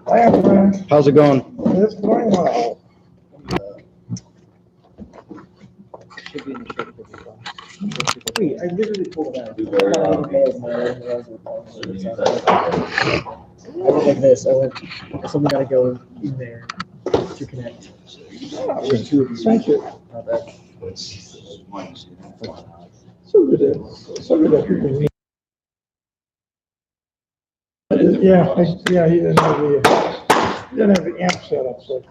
Hi, everyone. How's it going? It's going well. Should be in the shape of the phone. Wait, I literally pulled it out. I went like this. I went, something gotta go in there to connect. There's two of you. Thank you. Not bad. So good that you can meet. Yeah, he didn't have the amp set up, so.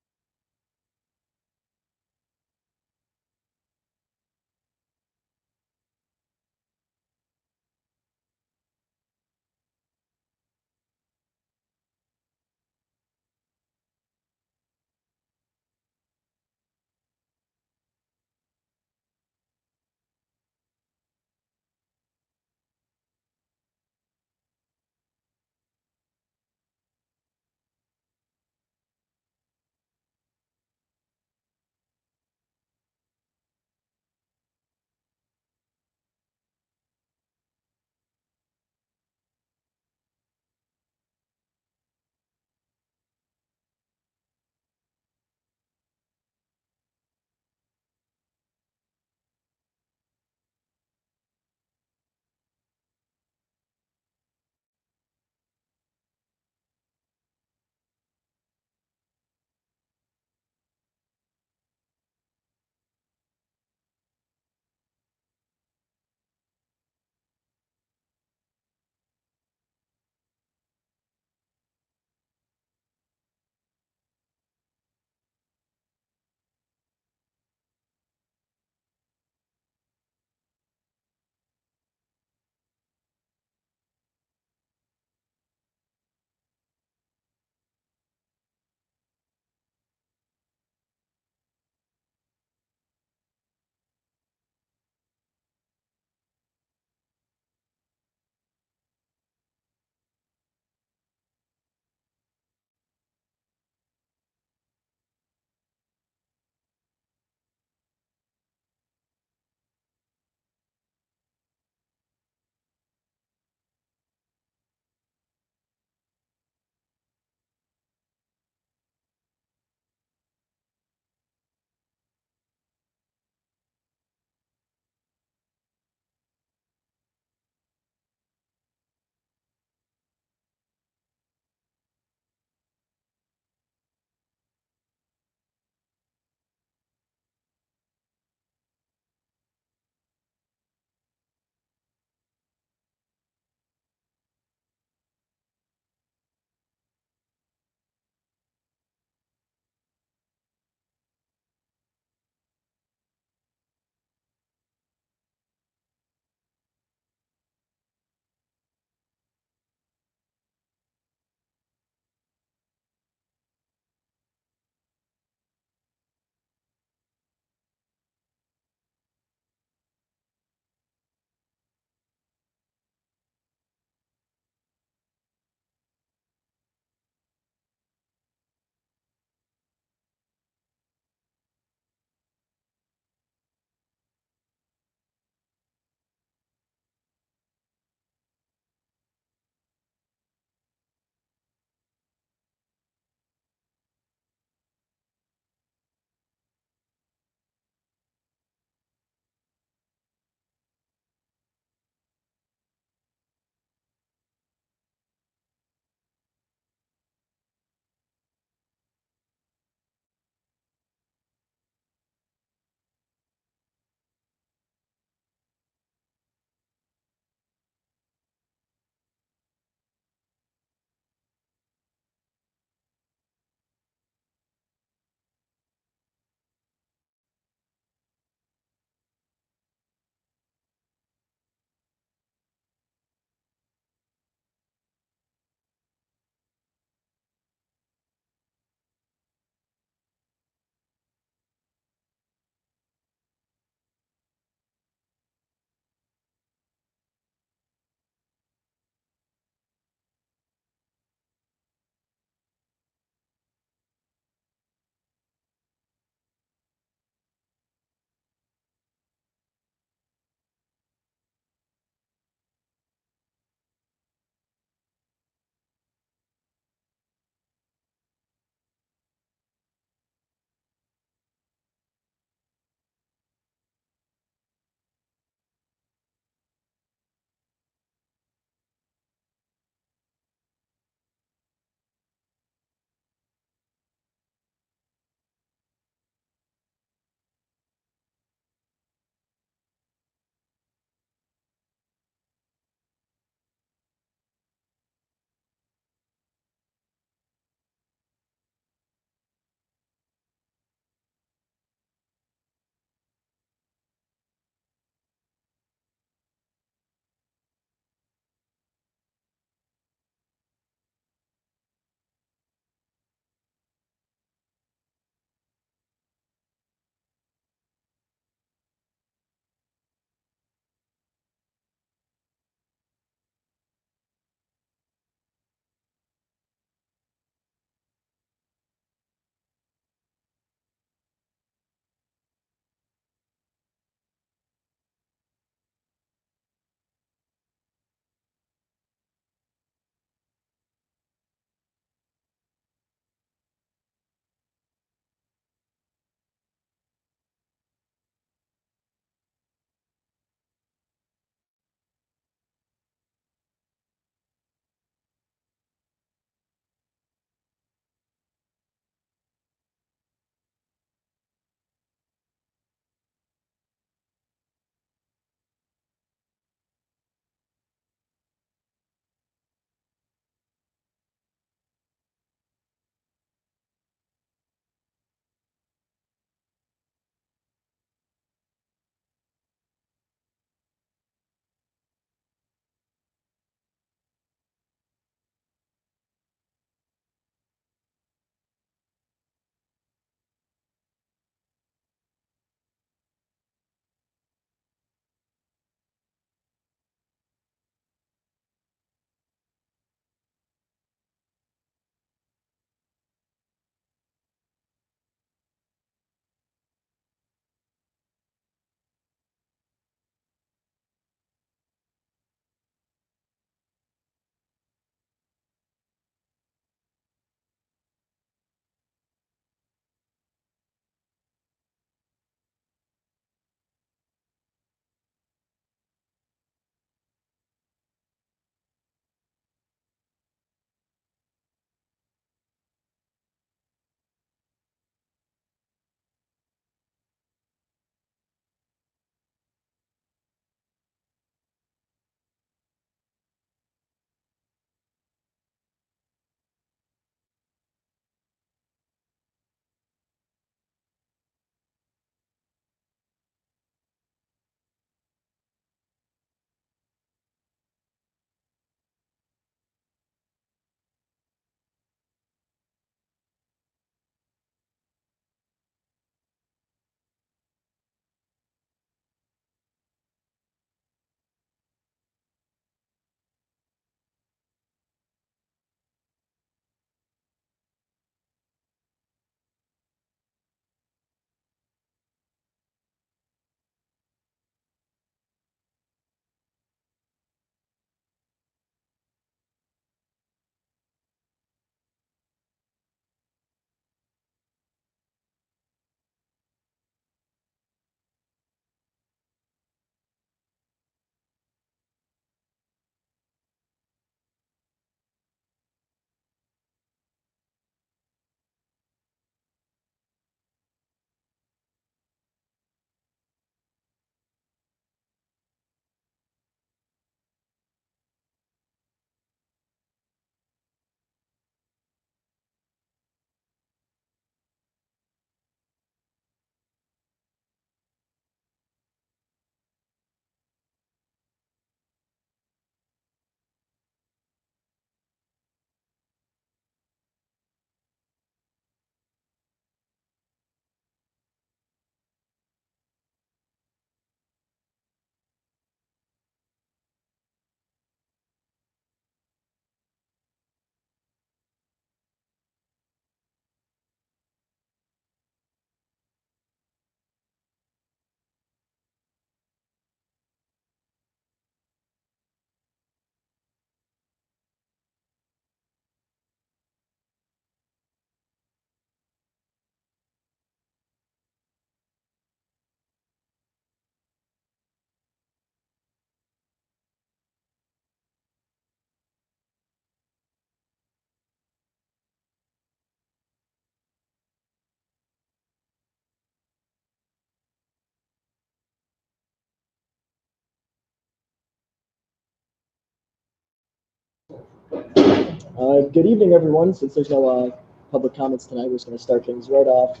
Good evening, everyone. Since there's no public comments tonight, we're just going to start things right off.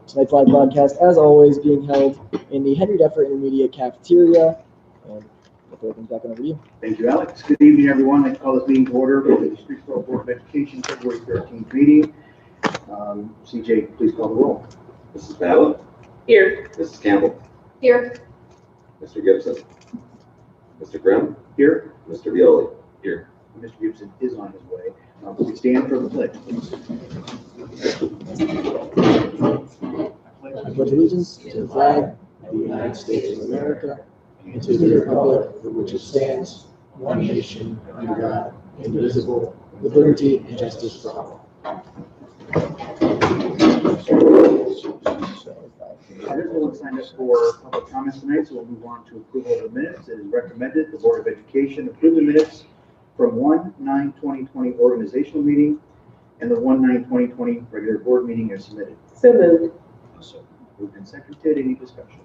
Tonight's live broadcast, as always, being held in the Henry Deffer Intermediate Cafeteria. And I'll throw things back over to you. Thank you, Alex. Good evening, everyone. I call this meeting to order for the Streetsboro Board of Education February 13th meeting. CJ, please call the roll. Mrs. Ballard? Here. Mrs. Campbell? Here. Mr. Gibson? Mr. Grimm? Here. Mr. Violi? Here. Mr. Gibson is on his way. We stand for the pledge, please. I pledge allegiance to the flag of the United States of America and to the republic for which it stands, one nation, under God, indivisible, with liberty and justice for all. Everyone signed up for public comments tonight, so we'll move on to approval of the minutes. It is recommended the Board of Education approve the minutes from 1/9/2020 organizational meeting and the 1/9/2020 regular board meeting as submitted. So moved. Moved and seconded. Any discussion?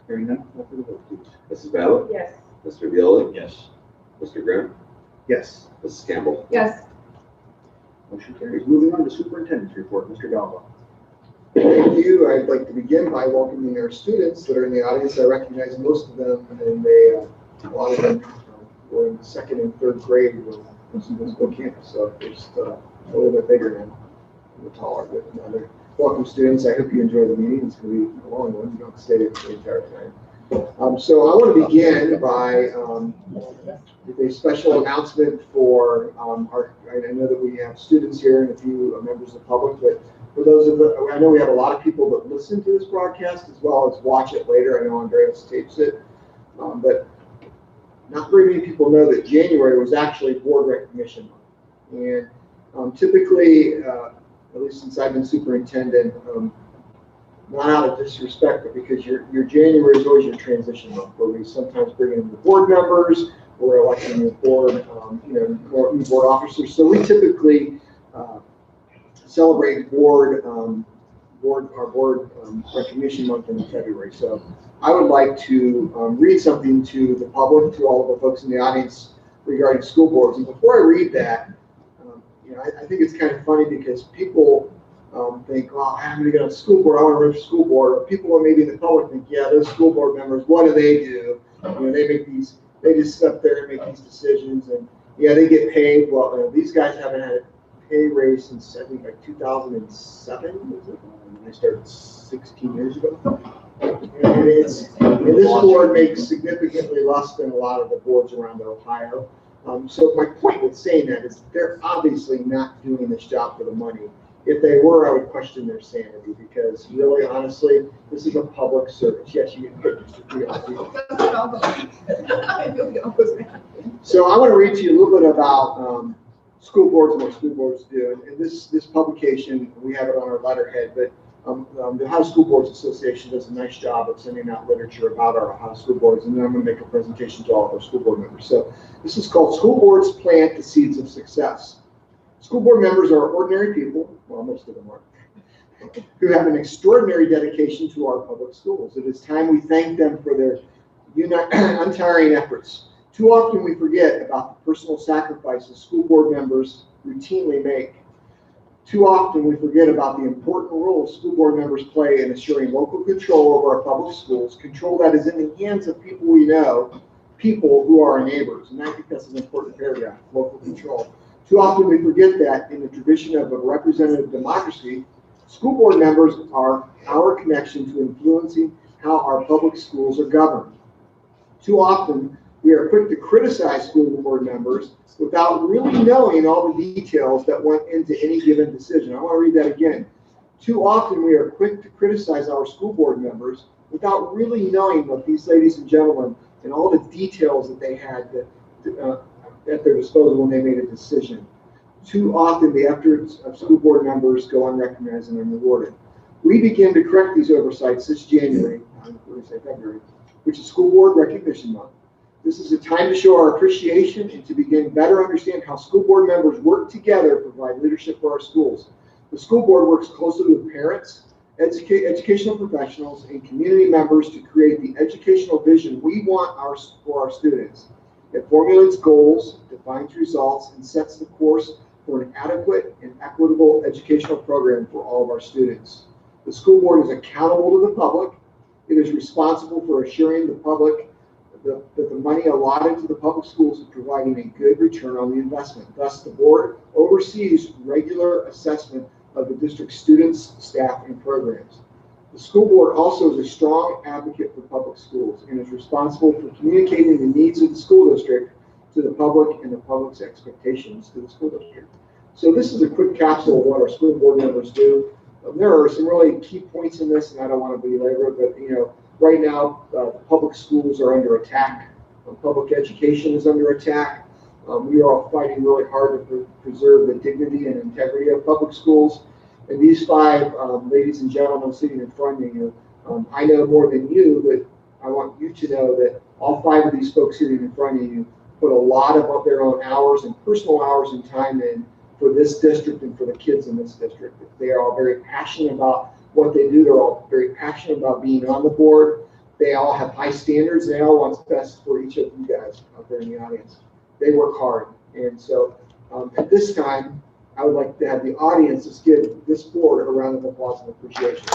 Hearing none, call for the vote, please. Mrs. Ballard? Yes. Mr. Violi? Yes. Mr. Grimm? Yes. Mrs. Campbell? Yes. Motion carries. Moving on to superintendent's report, Mr. Galva. Thank you. I'd like to begin by welcoming our students that are in the audience. I recognize most of them, and a lot of them were in second and third grade when school campus, so just a little bit bigger now, a little taller. But another welcome, students. I hope you enjoy the meeting. It's going to be a long one. You don't have to stay there for the entire time. So I want to begin by with a special announcement for I know that we have students here and a few members of the public, but for those of the, I know we have a lot of people that listen to this broadcast as well as watch it later. I know Andreas tapes it, but not very many people know that January was actually board recognition month. And typically, at least since I've been superintendent, not out of disrespect, but because your January is always your transition month, where we sometimes bring in the board members, we're electing the board, new board officers. So we typically celebrate our board recognition month in February. So I would like to read something to the public, to all of the folks in the audience regarding school boards. And before I read that, I think it's kind of funny because people think, well, I'm going to get on the school board, I want to run for school board. Or people maybe in the public think, yeah, those school board members, what do? They just sit up there and make these decisions, and yeah, they get paid. Well, these guys haven't had a pay raise since I think like 2007. Was it? When I started 16 years ago. And this board makes significantly less than a lot of the boards around Ohio. So my point with saying that is they're obviously not doing this job for the money. If they were, I would question their sanity, because really, honestly, this is a public service. Yes, you get paid, Mr. So I want to read to you a little bit about school boards and what school boards do. And this publication, we have it on our letterhead, but the Ohio School Boards Association does a nice job of sending out literature about our Ohio school boards, and then I'm going to make a presentation to all of our school board members. So this is called School Boards Plant the Seeds of Success. School board members are ordinary people, well, most of them are, who have an extraordinary dedication to our public schools. It is time we thank them for their untiring efforts. Too often we forget about the personal sacrifices school board members routinely make. Too often we forget about the important role school board members play in assuring local control over our public schools, control that is in the hands of people we know, people who are our neighbors. And I think that's an important paragraph, local control. Too often we forget that in the tradition of a representative democracy, school board members are our connection to influencing how our public schools are governed. Too often we are quick to criticize school board members without really knowing all the details that went into any given decision. I want to read that again. Too often we are quick to criticize our school board members without really knowing what these ladies and gentlemen and all the details that they had at their disposal when they made a decision. Too often the efforts of school board members go unrecognized and unrewarded. We begin to correct these oversights this January, February, which is School Board Recognition Month. This is a time to show our appreciation and to begin better understand how school board members work together to provide leadership for our schools. The school board works closely with parents, educational professionals, and community members to create the educational vision we want for our students. It formulates goals, defines results, and sets the course for an adequate and equitable educational program for all of our students. The school board is accountable to the public. It is responsible for assuring the public that the money allotted to the public schools is providing a good return on the investment. Thus, the board oversees regular assessment of the district's students, staff, and programs. The school board also is a strong advocate for public schools and is responsible for communicating the needs of the school district to the public and the public's expectations to the school district. So this is a quick capsule of what our school board members do. There are some really key points in this, and I don't want to belabor it, but right now, public schools are under attack. Public education is under attack. We are all fighting really hard to preserve the dignity and integrity of public schools. And these five ladies and gentlemen sitting in front of you, I know more than you, but I want you to know that all five of these folks sitting in front of you put a lot of their own hours and personal hours and time in for this district and for the kids in this district. They are all very passionate about what they do. They're all very passionate about being on the board. They all have high standards. They all want what's best for each of you guys out there in the audience. They work hard. And so at this time, I would like to have the audience just give this board a round of applause and appreciation.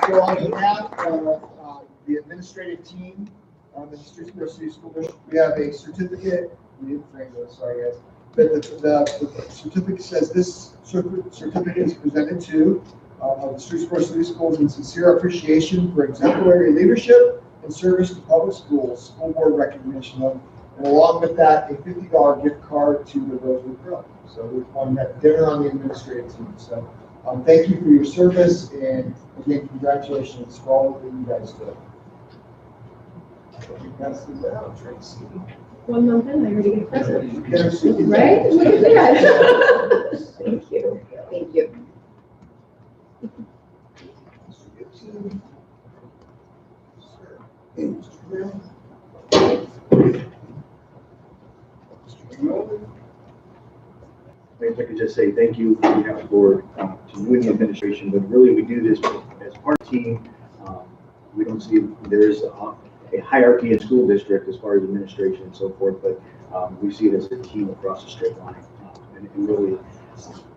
So on behalf of the administrative team of the Streetsboro City School District, we have a certificate. We didn't frame those, sorry guys. But the certificate says this certificate is presented to the Streetsboro City Schools in sincere appreciation for exemplary leadership and service to public schools, school board recognition of, and along with that, a $50 gift card to the Rosewood Grill. So we want to have dinner on the administrative team. So thank you for your service, and again, congratulations for all that you guys do. One month in, I already get a present. Yes. Right? Look at that. Thank you. Thank you. If I could just say thank you on behalf of the board to you and the administration, but really we do this as part of the team. We don't see there is a hierarchy in school district as far as administration and so forth, but we see it as a team across the straight line. And really,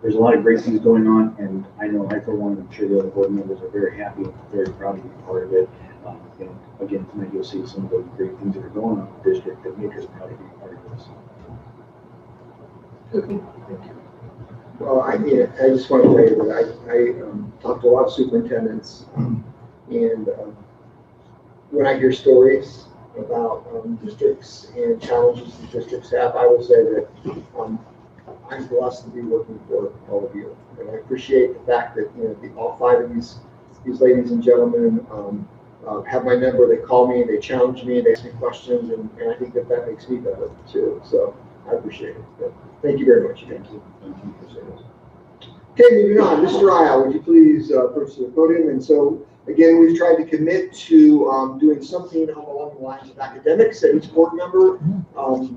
there's a lot of great things going on, and I know I, for one, I'm sure the other board members are very happy and very proud to be part of it. And again, tonight you'll see some of those great things that are going on in the district that make us proud to be part of this. Thank you. Well, I just want to tell you that I talked to a lot of superintendents, and when I hear stories about districts and challenges the districts have, I will say that I'm blessed to be working for all of you, and I appreciate the fact that all five of these ladies and gentlemen have my number. They call me, they challenge me, they ask me questions, and I think that makes me better too. So I appreciate it. But thank you very much. Thank you. Okay, moving on. Mr. Isle, would you please approach the podium? And so, again, we've tried to commit to doing something along the lines of academics at each board member. For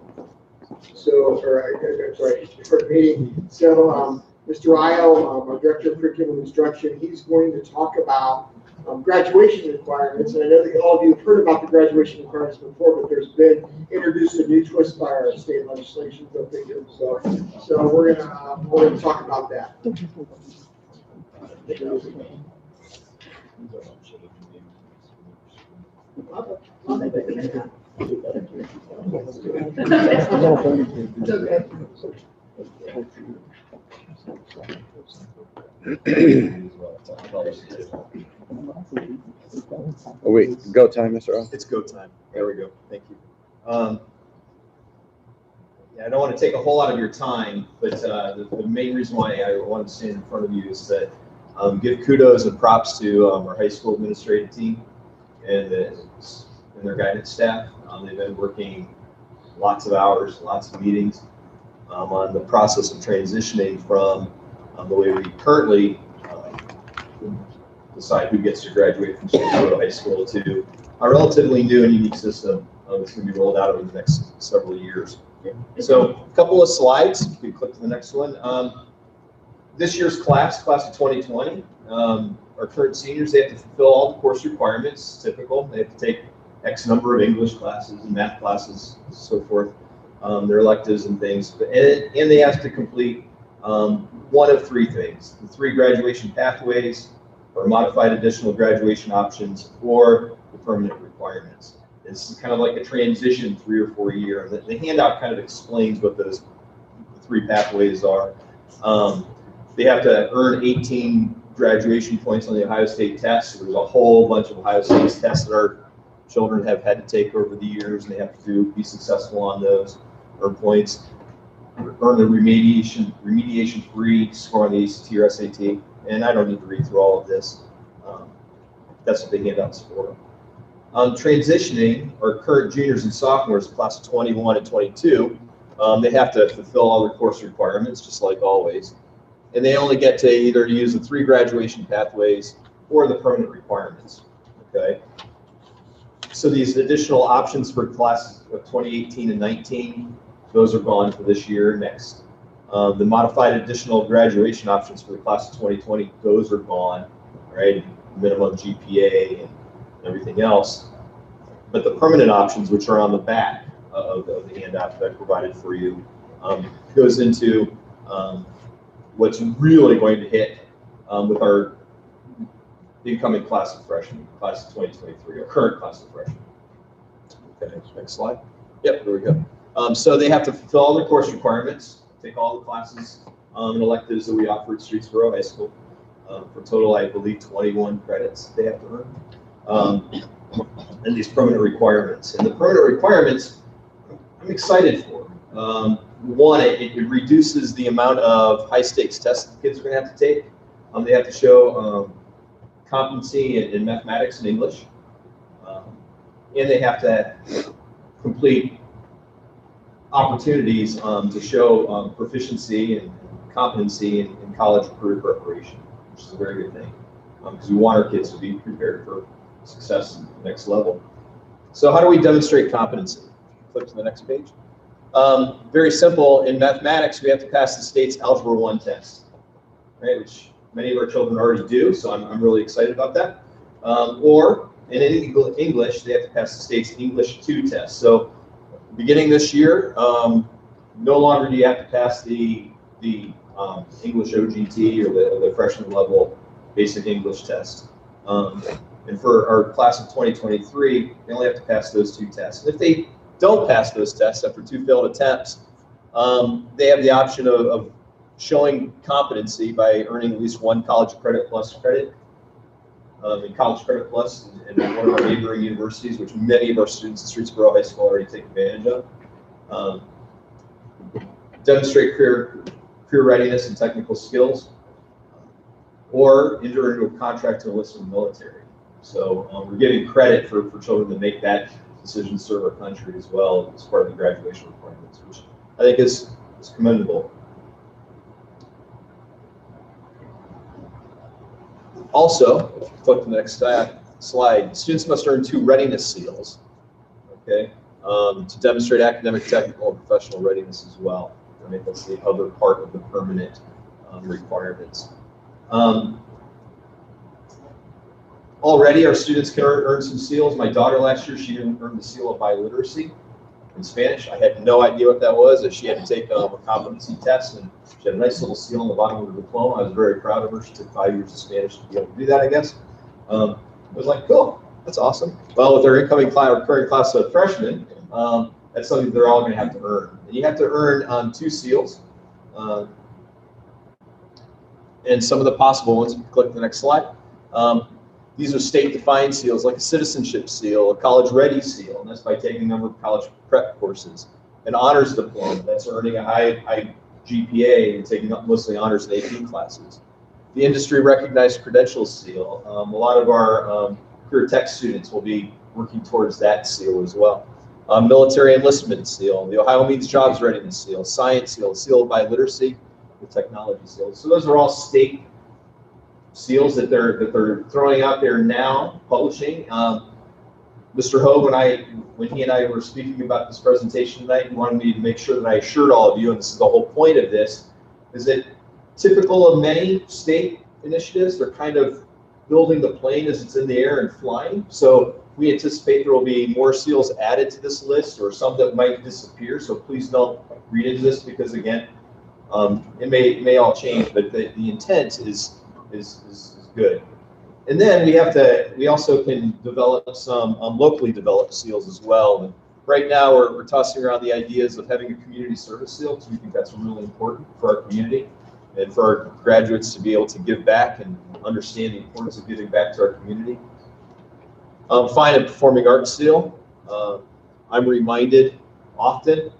the meeting. So, Mr. Isle, our Director of Curriculum Instruction, he's going to talk about graduation requirements. And I know that all of you have heard about the graduation requirements before, but there's been introduced a new twist by our state legislation. So we're gonna talk about that. Oh wait, go time, Mr. O. It's go time. There we go. Thank you. Yeah, I don't want to take a whole lot of your time, but the main reason why I wanted to stand in front of you is that give kudos and props to our high school administrative team and their guidance staff. They've been working lots of hours, lots of meetings on the process of transitioning from the way we currently decide who gets to graduate from school to high school to a relatively new and unique system that's going to be rolled out over the next several years. So a couple of slides, if you click to the next one. This year's class of 2020, our current seniors, they have to fulfill all the course requirements, typical. They have to take X number of English classes and math classes, so forth, their electives and things. And they have to complete one of three things: the 3 graduation pathways, or modified additional graduation options, or the permanent requirements. This is kind of like a transition 3 or 4 year. The handout kind of explains what those 3 pathways are. They have to earn 18 graduation points on the Ohio State test. So there's a whole bunch of Ohio State tests that our children have had to take over the years, and they have to be successful on those, earn points, earn the remediation-free score on the ACT or SAT. And I don't need to read through all of this. That's what the handout's for. Transitioning, our current juniors and sophomores, class of 21 and 22, they have to fulfill all their course requirements, just like always. And they only get to either use the 3 graduation pathways or the permanent requirements, okay? So these additional options for classes of 2018 and 19, those are gone for this year and next. The modified additional graduation options for the class of 2020, those are gone, right? Minimum GPA and everything else. But the permanent options, which are on the back of the handout that I provided for you, goes into what's really going to hit with our incoming class of freshmen, class of 2023, or current class of freshmen. Okay, next slide. Yep, there we go. So they have to fulfill all their course requirements, take all the classes and electives that we offer at Streetsboro High School for total, I believe, 21 credits they have to earn. And these permanent requirements. And the permanent requirements, I'm excited for. One, it reduces the amount of high stakes tests the kids are going to have to take. They have to show competency in mathematics and English. And they have to complete opportunities to show proficiency and competency in college career preparation, which is a very good thing, because we want our kids to be prepared for success at the next level. So how do we demonstrate competency? Flip to the next page. Very simple. In mathematics, we have to pass the state's Algebra 1 test, right, which many of our children already do, so I'm really excited about that. Or in English, they have to pass the state's English 2 test. So beginning this year, no longer do you have to pass the English OGT or the freshman level basic English test. And for our class of 2023, they only have to pass those 2 tests. And if they don't pass those tests after 2 failed attempts, they have the option of showing competency by earning at least 1 College Credit Plus credit. In College Credit Plus and one of our neighboring universities, which many of our students at Streetsboro High School already take advantage of. Demonstrate career readiness and technical skills, or enter into a contract to enlist in the military. So we're giving credit for children to make that decision to serve our country as well as part of the graduation requirements, which I think is commendable. Also, if you flip to the next slide, students must earn 2 Readiness Seals, okay, to demonstrate academic, technical, and professional readiness as well. I mean, that's the other part of the permanent requirements. Already, our students can earn some seals. My daughter last year, she didn't earn the seal of biliteracy in Spanish. I had no idea what that was. She had to take a competency test, and she had a nice little seal on the bottom of her diploma. I was very proud of her. She took 5 years of Spanish to be able to do that, I guess. I was like, cool, that's awesome. Well, with our incoming class, current class of freshmen, that's something they're all going to have to earn. And you have to earn 2 seals. And some of the possible ones, if you click the next slide. These are state-defined seals, like a citizenship seal, a college-ready seal, and that's by taking a number of college prep courses. An honors diploma, that's earning a high GPA and taking up mostly honors and AP classes. The industry-recognized credentials seal, a lot of our career tech students will be working towards that seal as well. Military enlistment seal, the Ohio Means Jobs Readiness seal, science seal, seal of biliteracy, the technology seals. So those are all state seals that they're throwing out there now, publishing. Mr. Hogue, when he and I were speaking about this presentation tonight, he wanted me to make sure that I assured all of you, and this is the whole point of this, is that typical of many state initiatives, they're kind of building the plane as it's in the air and flying. So We anticipate there will be more seals added to this list or some that might disappear, so please don't read into this because again, it may all change, but the intent is good. And then we also can develop some locally developed seals as well. And right now we're tossing around the ideas of having a community service seal because we think that's really important for our community and for our graduates to be able to give back and understand the importance of giving back to our community. Fine and performing arts seal. I'm reminded often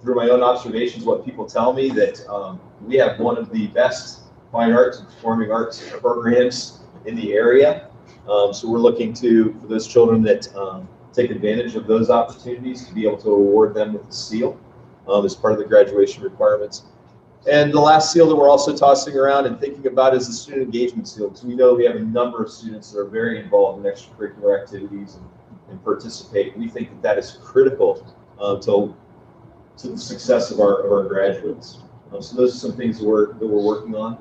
through my own observations, what people tell me, that we have one of the best fine arts and performing arts programs in the area. So we're looking for those children that take advantage of those opportunities to be able to award them with a seal as part of the graduation requirements. And the last seal that we're also tossing around and thinking about is the student engagement seal, because we know we have a number of students that are very involved in extracurricular activities and participate. We think that is critical to the success of our graduates. So those are some things that we're working on.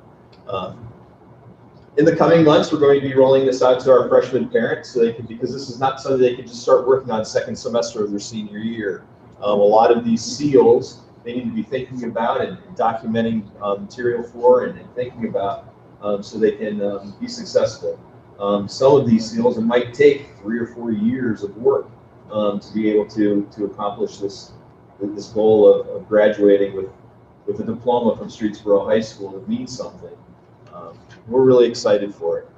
In the coming months, we're going to be rolling this out to our freshman parents, so they can, because this is not something they can just start working on second semester of their senior year. A lot of these seals they need to be thinking about and documenting material for and thinking about so they can be successful. Some of these seals, it might take 3 or 4 years of work to be able to accomplish this goal of graduating with a diploma from Streetsboro High School. It means something. We're really excited for it.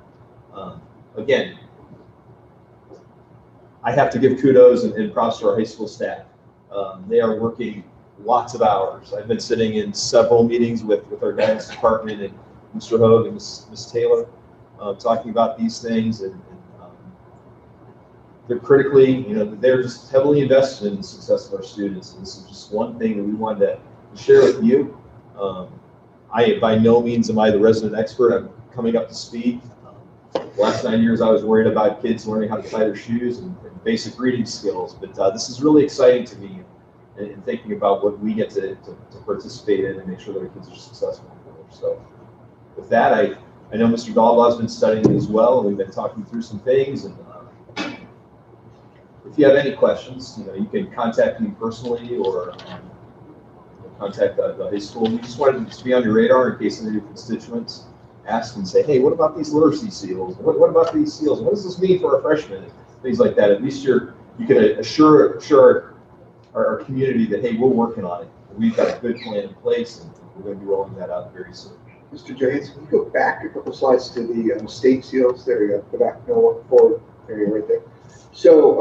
Again, I have to give kudos and props to our high school staff. They are working lots of hours. I've been sitting in several meetings with our guidance department and Mr. Hogue and Ms. Taylor talking about these things, and they're critically, they're just heavily invested in the success of our students. And this is just one thing that we wanted to share with you. By no means am I the resident expert. I'm coming up to speed. The last 9 years I was worried about kids learning how to tie their shoes and basic reading skills, but this is really exciting to me in thinking about what we get to participate in and make sure that our kids are successful. So with that, I know Mr. Dahlbaugh's been studying it as well, and we've been talking through some things. And if you have any questions, you can contact me personally or contact the high school. We just wanted to be on your radar in case any of your constituents ask and say, hey, what about these literacy seals? What about these seals? What does this mean for our freshmen? Things like that. At least you can assure our community that, hey, we're working on it. We've got a good plan in place, and we're going to be rolling that out very soon. Mr. Johansson, can you go back a couple slides to the state seals? There you go. Go back. No, forward. There you go, right there. So,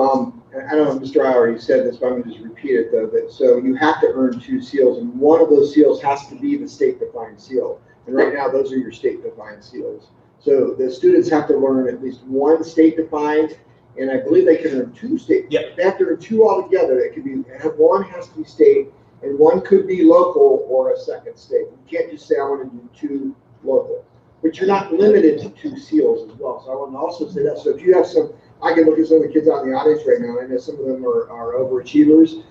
I don't know if Mr. I already said this, but I'm going to just repeat it though. So you have to earn 2 seals, and one of those seals has to be the state-defined seal. And right now, those are your state-defined seals. So the students have to learn at least 1 state-defined, and I believe they can earn 2 state. Yep. They have to earn 2 altogether. It could be 1 has to be state, and 1 could be local or a second state. You can't just say I want to do 2 local, but you're not limited to 2 seals as well. So I want to also say that. So if you have some, I can look at some of the kids out in the audience right now. I know some of them are overachievers.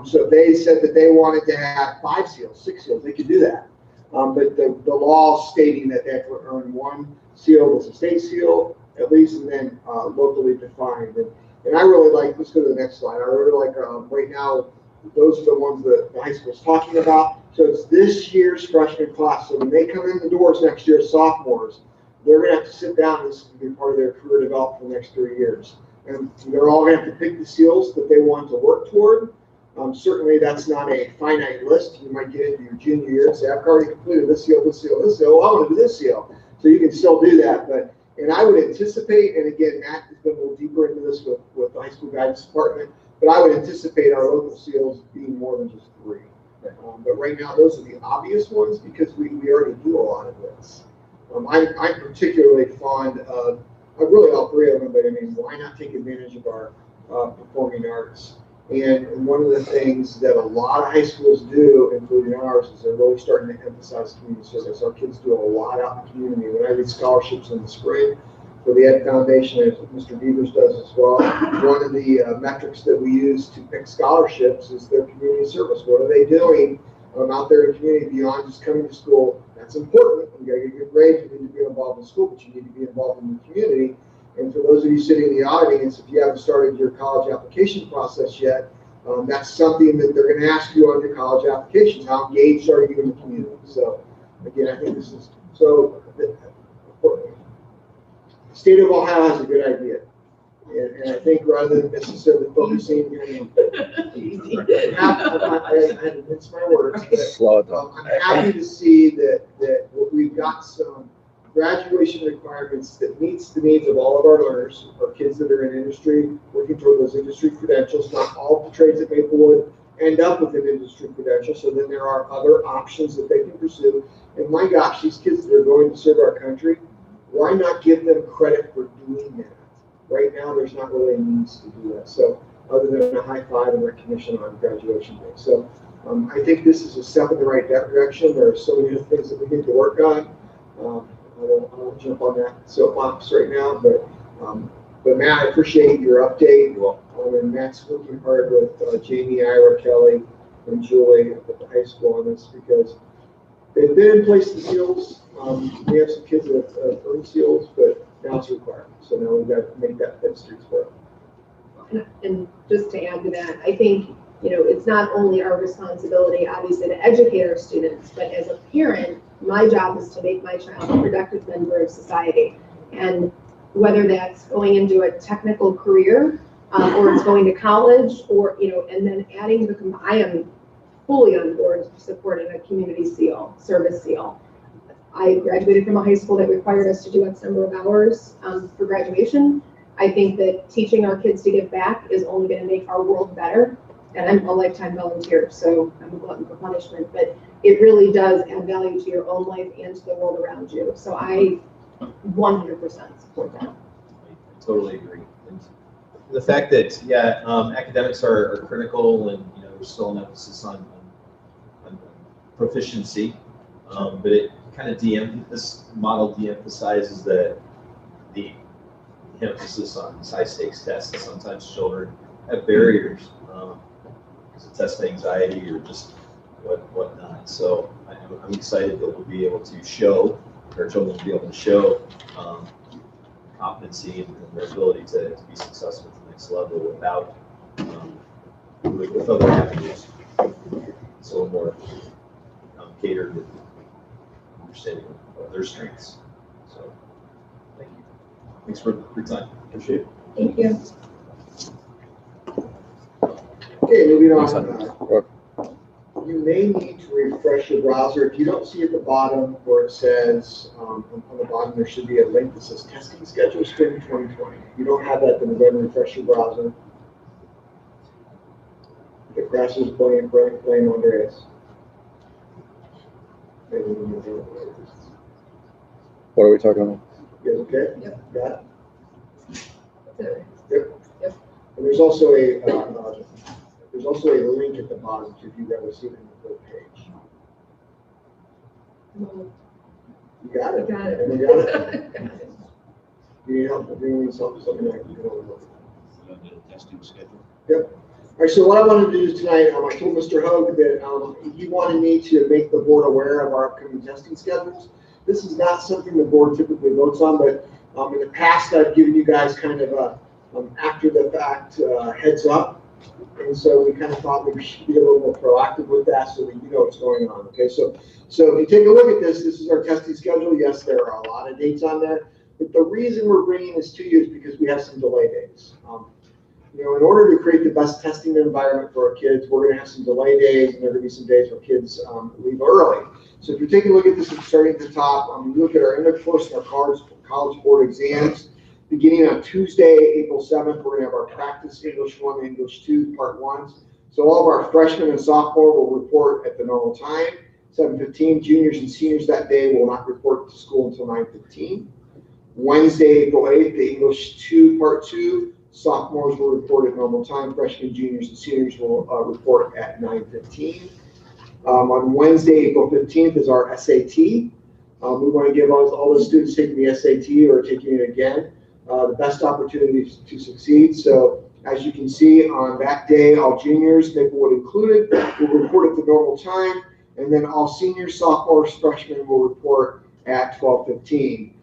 So if they said that they wanted to have 5 seals, 6 seals, they could do that. But the law stating that they have to earn 1 seal that's a state seal at least, and then locally defined. And I really like, let's go to the next slide. I really like right now, those are the ones that the high school is talking about. So it's this year's freshman class. So when they come in the doors next year as sophomores, they're going to have to sit down. This is going to be part of their career development for the next 3 years. And they're all going to have to pick the seals that they want to work toward. Certainly, that's not a finite list. You might get into your junior year and say, I've already completed this seal, this seal, this seal. Well, I want to do this seal. So you can still do that. And I would anticipate, and again, Matt has been a little deeper into this with the high school guidance department, but I would anticipate our local seals being more than just 3. But right now, those are the obvious ones because we already do a lot of this. I'm particularly fond of really all 3 of them, but I mean, why not take advantage of our performing arts? And one of the things that a lot of high schools do, including ours, is they're really starting to emphasize community service. Our kids do a lot out in the community. When I read scholarships in the spring for the Ed Foundation, as Mr. Beavers does as well, one of the metrics that we use to pick scholarships is their community service. What are they doing out there in the community beyond just coming to school? That's important. You got to get good grades. You need to be involved in school, but you need to be involved in the community. And for those of you sitting in the audience, if you haven't started your college application process yet, that's something that they're going to ask you on your college application. How engaged are you in the community? So again, I think this is, so the state of Ohio has a good idea. And I think rather than necessarily focusing, I had to mince my words, but Slow it down. I'm happy to see that we've got some graduation requirements that meets the needs of all of our learners, our kids that are in industry, working toward those industry credentials. Not all the trades at Maplewood end up with an industry credential, so then there are other options that they can pursue. And my gosh, these kids that are going to serve our country, why not give them credit for doing that? Right now, there's not really a means to do that. So other than a high five and recognition on graduation day. So I think this is a step in the right direction. There are so many other things that we need to work on. I won't jump on that soapbox right now, but Matt, I appreciate your update. And Matt's working hard with Jamie, Ira, Kelly, and Julie at the high school on this because they've been in place the seals. We have some kids that have earned seals, but now it's required. So now we've got to make that fit streets work. And just to add to that, I think, it's not only our responsibility, obviously, to educate our students, but as a parent, my job is to make my child a productive member of society. And whether that's going into a technical career or it's going to college or, and then adding I am fully on board supporting a community seal, service seal. I graduated from a high school that required us to do X number of hours for graduation. I think that teaching our kids to give back is only going to make our world better. And I'm a lifetime volunteer, so I'm a glutton for punishment, but it really does add value to your own life and to the world around you. So I 100% support that. I totally agree. And the fact that, academics are critical and, there's still an emphasis on proficiency, but it kind of this model de-emphasizes the emphasis on these high stakes tests. And sometimes children have barriers because of test anxiety or just whatnot. So I'm excited that we'll be able to show, our children will be able to show competency and their ability to be successful at the next level without with other avenues. So more catered to understanding of their strengths. So thank you. Thanks for your time. Appreciate it. Thank you. Okay, moving on. Or- You may need to refresh your browser. If you don't see at the bottom where it says, on the bottom, there should be a link that says testing schedule spring 2020. If you don't have that, then go ahead and refresh your browser. If it crashes, blame Andreas. What are we talking about? You guys okay? Yep. Got it? Yep. And there's also a link at the bottom to view that was seen in the web page. You got it? Got it. Everyone got it? Do you need help with doing something like you can overlook? Testing schedule. Yep. All right, so what I wanted to do tonight, I told Mr. Hogue that he wanted me to make the board aware of our upcoming testing schedules. This is not something the board typically votes on, but in the past, I've given you guys kind of a after the fact heads up. And so we kind of thought we should be a little more proactive with that so that you know what's going on. Okay, so if you take a look at this is our testing schedule. Yes, there are a lot of dates on there, but the reason we're bringing this to you is because we have some delay days. In order to create the best testing environment for our kids, we're going to have some delay days, and there are going to be some days where kids leave early. So if you're taking a look at this, starting at the top, you look at our end of course and our college board exams. Beginning on Tuesday, April 7th, we're going to have our practice English 1 and English 2 part 1s. So all of our freshmen and sophomore will report at the normal time, 7:15. Juniors and seniors that day will not report to school until 9:15. Wednesday, April 8th, the English 2 part 2. Sophomores will report at normal time. Freshmen, juniors, and seniors will report at 9:15. On Wednesday, April 15th is our SAT. We want to give all the students taking the SAT or taking it again the best opportunities to succeed. So as you can see on that day, all juniors, Maplewood included, will report at the normal time, and then all seniors, sophomores, freshmen will report at 12:15.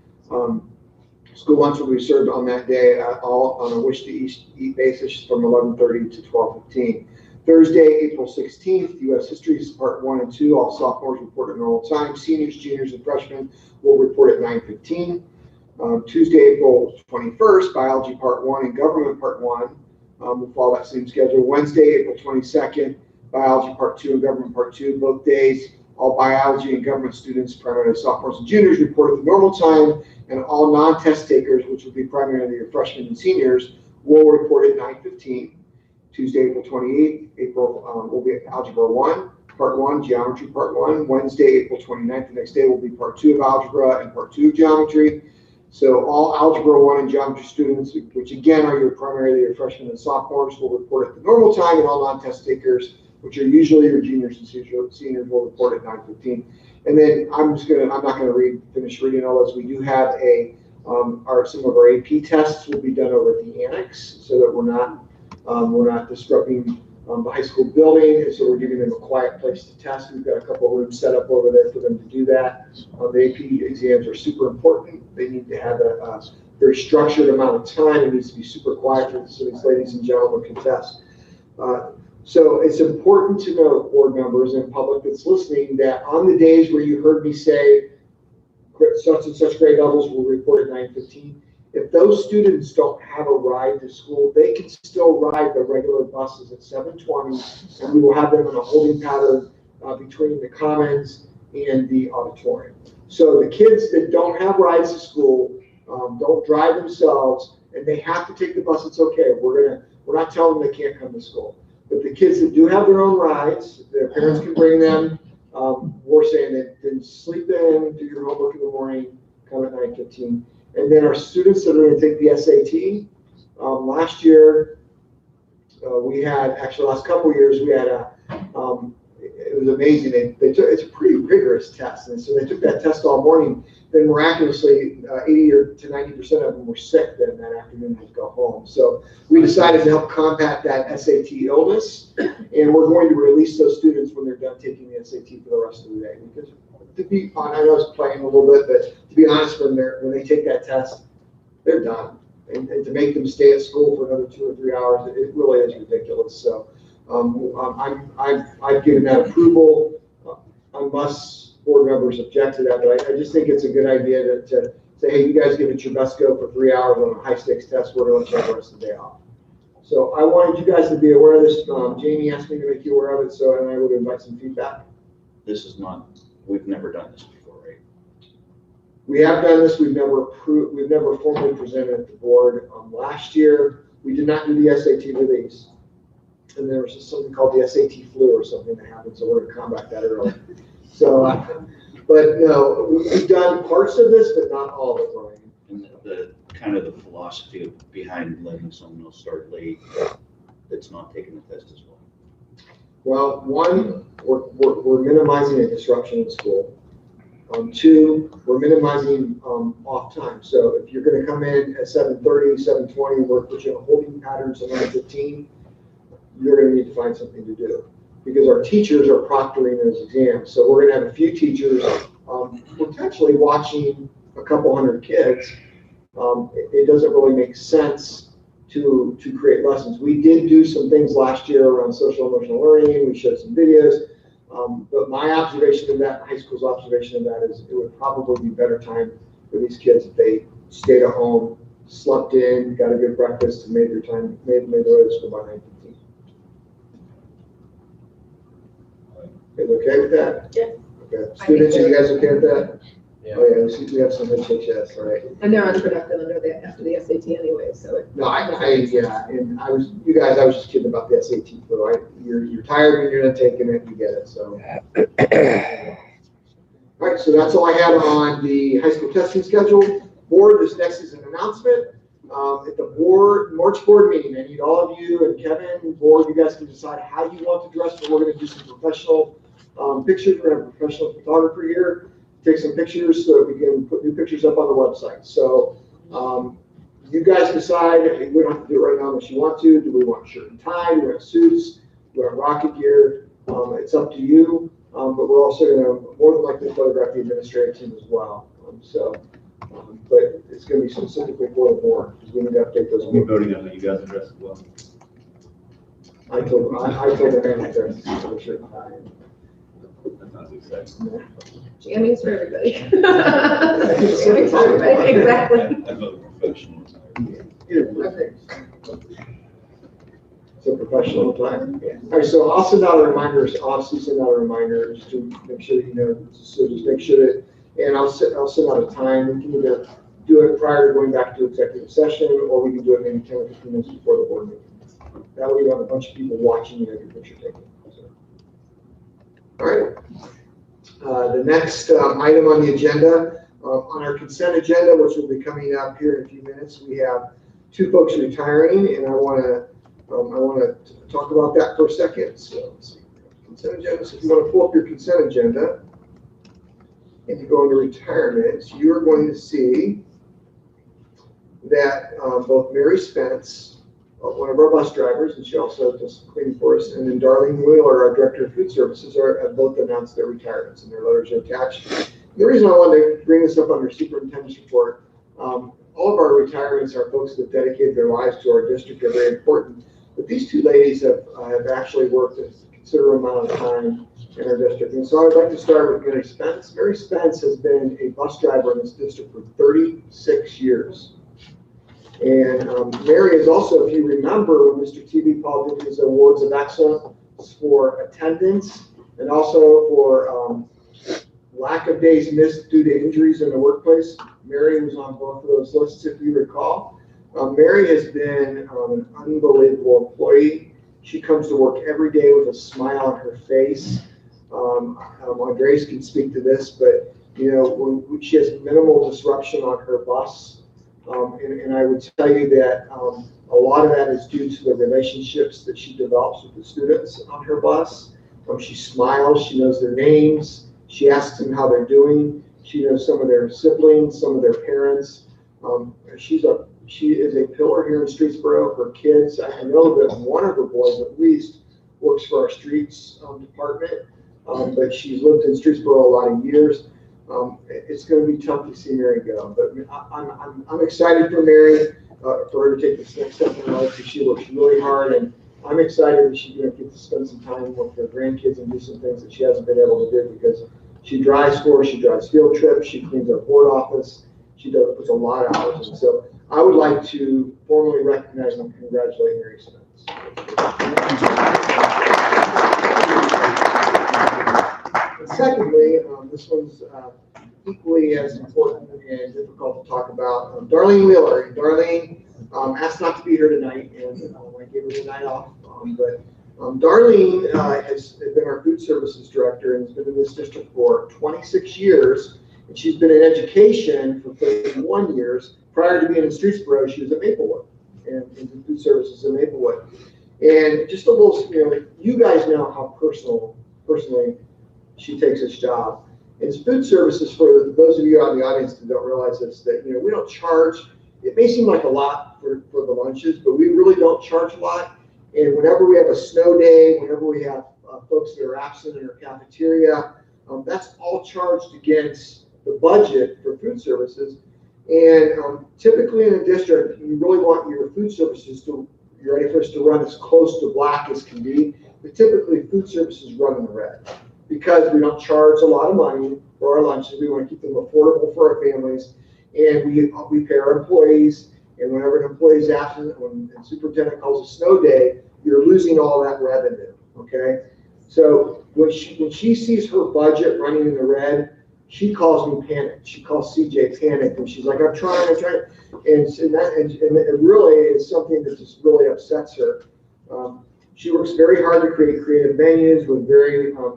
School lunch will be served on that day, all on a wish to eat basis from 11:30 to 12:15. Thursday, April 16th, U.S. History is Part 1 and 2. All sophomores report at normal time. Seniors, juniors, and freshmen will report at 9:15. Tuesday, April 21st, Biology Part 1 and Government Part 1 will follow that same schedule. Wednesday, April 22nd, Biology Part 2 and Government Part 2. Both days, all biology and government students, primarily sophomores and juniors, report at the normal time, and all non-test takers, which will be primarily your freshmen and seniors, will report at 9:15. Tuesday, April 28th, will be Algebra 1, Part 1, Geometry Part 1. Wednesday, April 29th, the next day will be Part 2 of Algebra and Part 2 of Geometry. So all Algebra 1 and Geometry students, which again are primarily your freshmen and sophomores, will report at the normal time, and all non-test takers, which are usually your juniors and seniors, will report at 9:15. And then I'm not gonna finish reading all those. We do have some of our AP tests will be done over at the annex, so that we're not disrupting the high school building, and so we're giving them a quiet place to test. We've got a couple of rooms set up over there for them to do that. The AP exams are super important. They need to have a very structured amount of time. It needs to be super quiet so these ladies and gentlemen can test. So it's important to know, board members and public that's listening, that on the days where you heard me say such and such grade levels will report at 9:15, if those students don't have a ride to school, they can still ride the regular buses at 7:20, and we will have them in a holding pattern between the commons and the auditorium. So the kids that don't have rides to school, don't drive themselves, and they have to take the bus, it's okay. We're not telling them they can't come to school. But the kids that do have their own rides, their parents can bring them. We're saying that then sleep in, do your homework in the morning, come at 9:15. And then our students that are going to take the SAT, last year, last couple of years, we had it was amazing. It's a pretty rigorous test. And so they took that test all morning. Then miraculously, 80 to 90% of them were sick then that afternoon to go home. So we decided to help combat that SAT illness. And we're going to release those students when they're done taking the SAT for the rest of the day. Because to be honest, I know it's playing a little bit, but to be honest, when they take that test, they're done. And to make them stay at school for another 2 or 3 hours, it really is ridiculous. So I've given that approval, unless board members object to that. But I just think it's a good idea to say, hey, you guys give it your best go for 3 hours on a high stakes test. We're going to let you have the rest of the day off. So I wanted you guys to be aware of this. Jamie asked me to make you aware of it, and I would invite some feedback. We've never done this before, right? We have done this. We've never formally presented it to the board. Last year, we did not do the SAT release. And there was something called the SAT flu or something that happened, so we're going to combat that early. So, but no, we've done parts of this, but not all of it, Ryan. And the kind of the philosophy behind letting someone else start late that's not taking the test as well. Well, one, we're minimizing a disruption in school. Two, we're minimizing off time. So if you're going to come in at 7:30, 7:20, we're putting a holding pattern to 9:15. You're going to need to find something to do because our teachers are proctoring those exams. So we're going to have a few teachers potentially watching a couple hundred kids. It doesn't really make sense to create lessons. We did do some things last year around social emotional learning. We showed some videos. But my observation of that, high school's observation of that, is it would probably be better time for these kids if they stayed at home, slept in, got a good breakfast, and made their way to school by 9:15. You guys okay with that? Yeah. Okay. Students, are you guys okay with that? Yeah. Oh yeah, we have some head shakes, yes, all right. And they're unproductive after the SAT anyway, so. No, and I was just kidding about the SAT flu. You're tired when you're not taking it, you get it, so. All right, so that's all I had on the high school testing schedule. Board, this next is an announcement. At the March board meeting, I need all of you and Kevin, board, you guys can decide how you want to dress, but we're going to do some professional pictures. We're going to have a professional photographer here, take some pictures so that we can put new pictures up on the website. So you guys decide. We don't have to do it right now unless you want to. Do we want shirt and tie? Do we want suits? Do we want rocket gear? It's up to you. But we're also going to more than likely photograph the administrative team as well. But it's gonna be specifically for the board, because we need to update those. We're voting on what you guys addressed as well. I told the manager, for sure. That sounds exciting. Jamming's for everybody. Jamming's for everybody, exactly. I vote professional. Okay. So professional time. All right, so I'll send out a reminder, just to make sure that you know, so just make sure that, and I'll send out a time. We can either do it prior to going back to executive session, or we can do it maybe 10 or 15 minutes before the board meeting. That way you have a bunch of people watching you have your picture taken. So. All right. The next item on the agenda, on our consent agenda, which will be coming up here in a few minutes, we have 2 folks retiring, and I want to talk about that for a second. So let's see, consent agenda. So if you want to pull up your consent agenda and you go into retirements, you are going to see that both Mary Spence, one of our bus drivers, and she also does cleaning for us, and then Darlene Wheeler, our director of food services, have both announced their retirements, and their letters are attached. The reason I wanted to bring this up under superintendent's report, all of our retirements are folks that dedicated their lives to our district, are very important. But these 2 ladies have actually worked a considerable amount of time in our district. And so I'd like to start with Mary Spence. Mary Spence has been a bus driver in this district for 36 years. And Mary is also, if you remember, when Mr. TV Paul did his awards of excellence for attendance and also for lack of days missed due to injuries in the workplace. Mary was on both of those lists, if you recall. Mary has been an unbelievable employee. She comes to work every day with a smile on her face. Andres can speak to this, but you know, when she has minimal disruption on her bus. And I would tell you that a lot of that is due to the relationships that she develops with the students on her bus. She smiles, she knows their names, she asks them how they're doing, she knows some of their siblings, some of their parents. She is a pillar here in Streetsboro. Her kids, I know that one of her boys at least works for our streets department, but she's lived in Streetsboro a lot of years. It's going to be tough to see Mary go, but I'm excited for Mary, for her to take this next step in her life, because she works really hard, and I'm excited that she's going to get to spend some time with her grandkids and do some things that she hasn't been able to do, because she drives for us, she drives field trips, she cleans our board office, she puts a lot of hours in. So I would like to formally recognize and congratulate Mary Spence. And secondly, this one's equally as important and difficult to talk about. Darlene Wheeler. Darlene asked not to be here tonight, and I gave her the night off. But Darlene has been our food services director and has been in this district for 26 years. And she's been in education for 31 years. Prior to being in Streetsboro, she was at Maplewood and in food services in Maplewood. And just a little, you guys know how personally she takes this job. And food services, for those of you out in the audience that don't realize this, that we don't charge. It may seem like a lot for the lunches, but we really don't charge a lot. And whenever we have a snow day, whenever we have folks that are absent in our cafeteria, that's all charged against the budget for food services. And typically in a district, you really want your food services to, you're ready for us to run as close to black as can be. But typically food services run in the red because we don't charge a lot of money for our lunches. We want to keep them affordable for our families. And we pay our employees. And whenever an employee is absent, when the superintendent calls a snow day, you're losing all that revenue, okay? So when she sees her budget running in the red, she calls me panicked. She calls CJ panicked, and she's like, I'm trying. And it really is something that just really upsets her. She works very hard to create creative menus with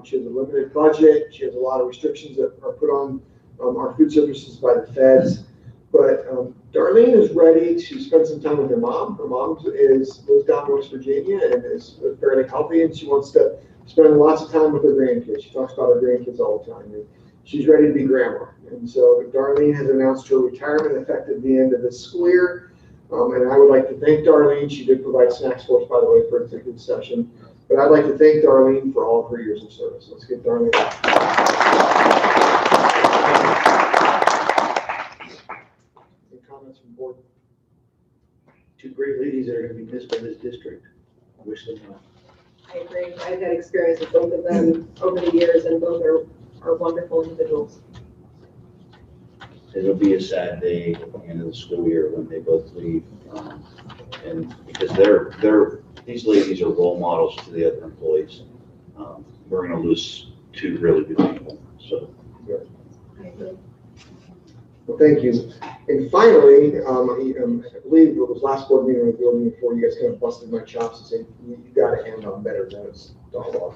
she has a limited budget. She has a lot of restrictions that are put on our food services by the feds. But Darlene is ready to spend some time with her mom. Her mom lives down in West Virginia and is fairly healthy, and she wants to spend lots of time with her grandkids. She talks about her grandkids all the time. And she's ready to be grandma. And so Darlene has announced her retirement effective the end of this school year. And I would like to thank Darlene. She did provide snacks for us, by the way, for executive session. But I'd like to thank Darlene for all of her years of service. Let's get Darlene. comments from the board? Two great ladies that are gonna be missed by this district. I wish them well. I agree. I've had experience with both of them over the years, and both are wonderful individuals. It'll be a sad day at the end of the school year when they both leave. And because these ladies are role models to the other employees. We're gonna lose two really good people, so. I agree. Well, thank you. And finally, I believe it was last board meeting or the board meeting before, you guys kind of busted my chops and said, you gotta end on better notes, dog.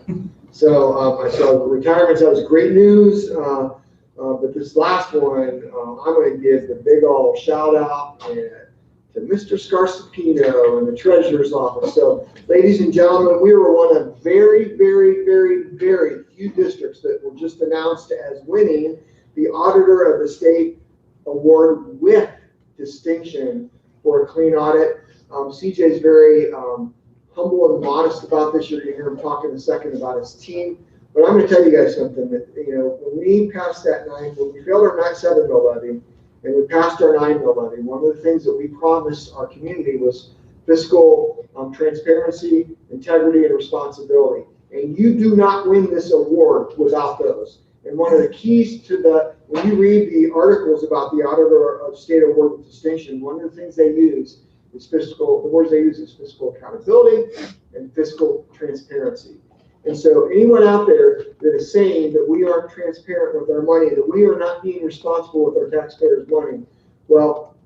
So, I saw retirements, that was great news. But this last one, I'm gonna give the big ol' shout out to Mr. Scarsapino and the treasurer's office. So, ladies and gentlemen, we were one of very, very, very, very few districts that were just announced as winning the Auditor of the State Award with distinction for a clean audit. CJ is very humble and modest about this. You're gonna hear him talk in a second about his team. But I'm gonna tell you guys something that, when we passed when we failed our 7 mil levy and we passed our 9 mil levy, one of the things that we promised our community was fiscal transparency, integrity, and responsibility. And you do not win this award without those. And one of the keys to when you read the articles about the Auditor of State Award with distinction, one of the things they use is the words they use is fiscal accountability and fiscal transparency. And so anyone out there that is saying that we aren't transparent with our money, that we are not being responsible with our taxpayers' money, well,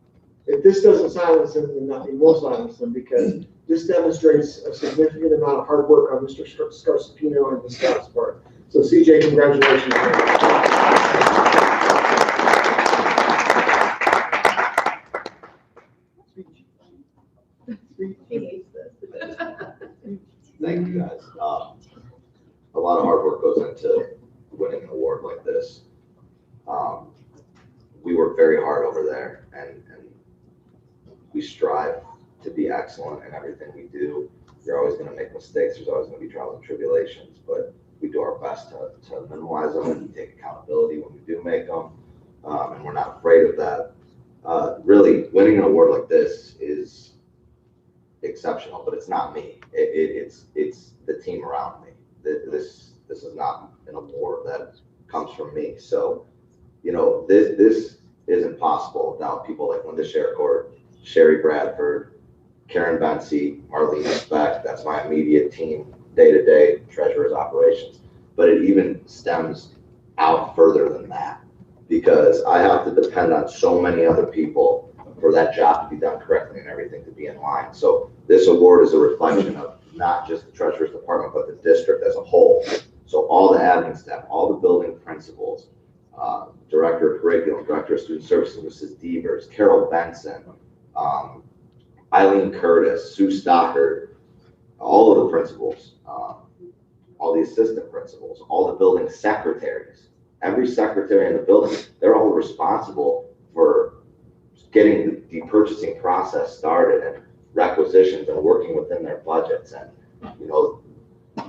if this doesn't silence them, then nothing will silence them, because this demonstrates a significant amount of hard work on Mr. Scarsapino and the staff's part. So CJ, congratulations. He hates this. Thank you, guys. A lot of hard work goes into winning an award like this. We work very hard over there, and we strive to be excellent in everything we do. You're always going to make mistakes. There's always going to be trials and tribulations, but we do our best to minimize them and take accountability when we do make them, and we're not afraid of that. Really, winning an award like this is exceptional, but it's not me. It's the team around me. This is not an award that comes from me. So, this isn't possible without people like Linda Shercourt, Sherry Bradford, Karen Bensey, Marlene Speck. That's my immediate team, day-to-day treasurer's operations. But it even stems out further than that, because I have to depend on so many other people for that job to be done correctly and everything to be in line. So this award is a reflection of not just the treasurer's department, but the district as a whole. So all the admin staff, all the building principals, director of curriculum, director of student services, Mrs. Devers, Carol Benson, Eileen Curtis, Sue Stockard, all of the principals, all the assistant principals, all the building secretaries, every secretary in the building, they're all responsible for getting the purchasing process started and requisitions and working within their budgets. And,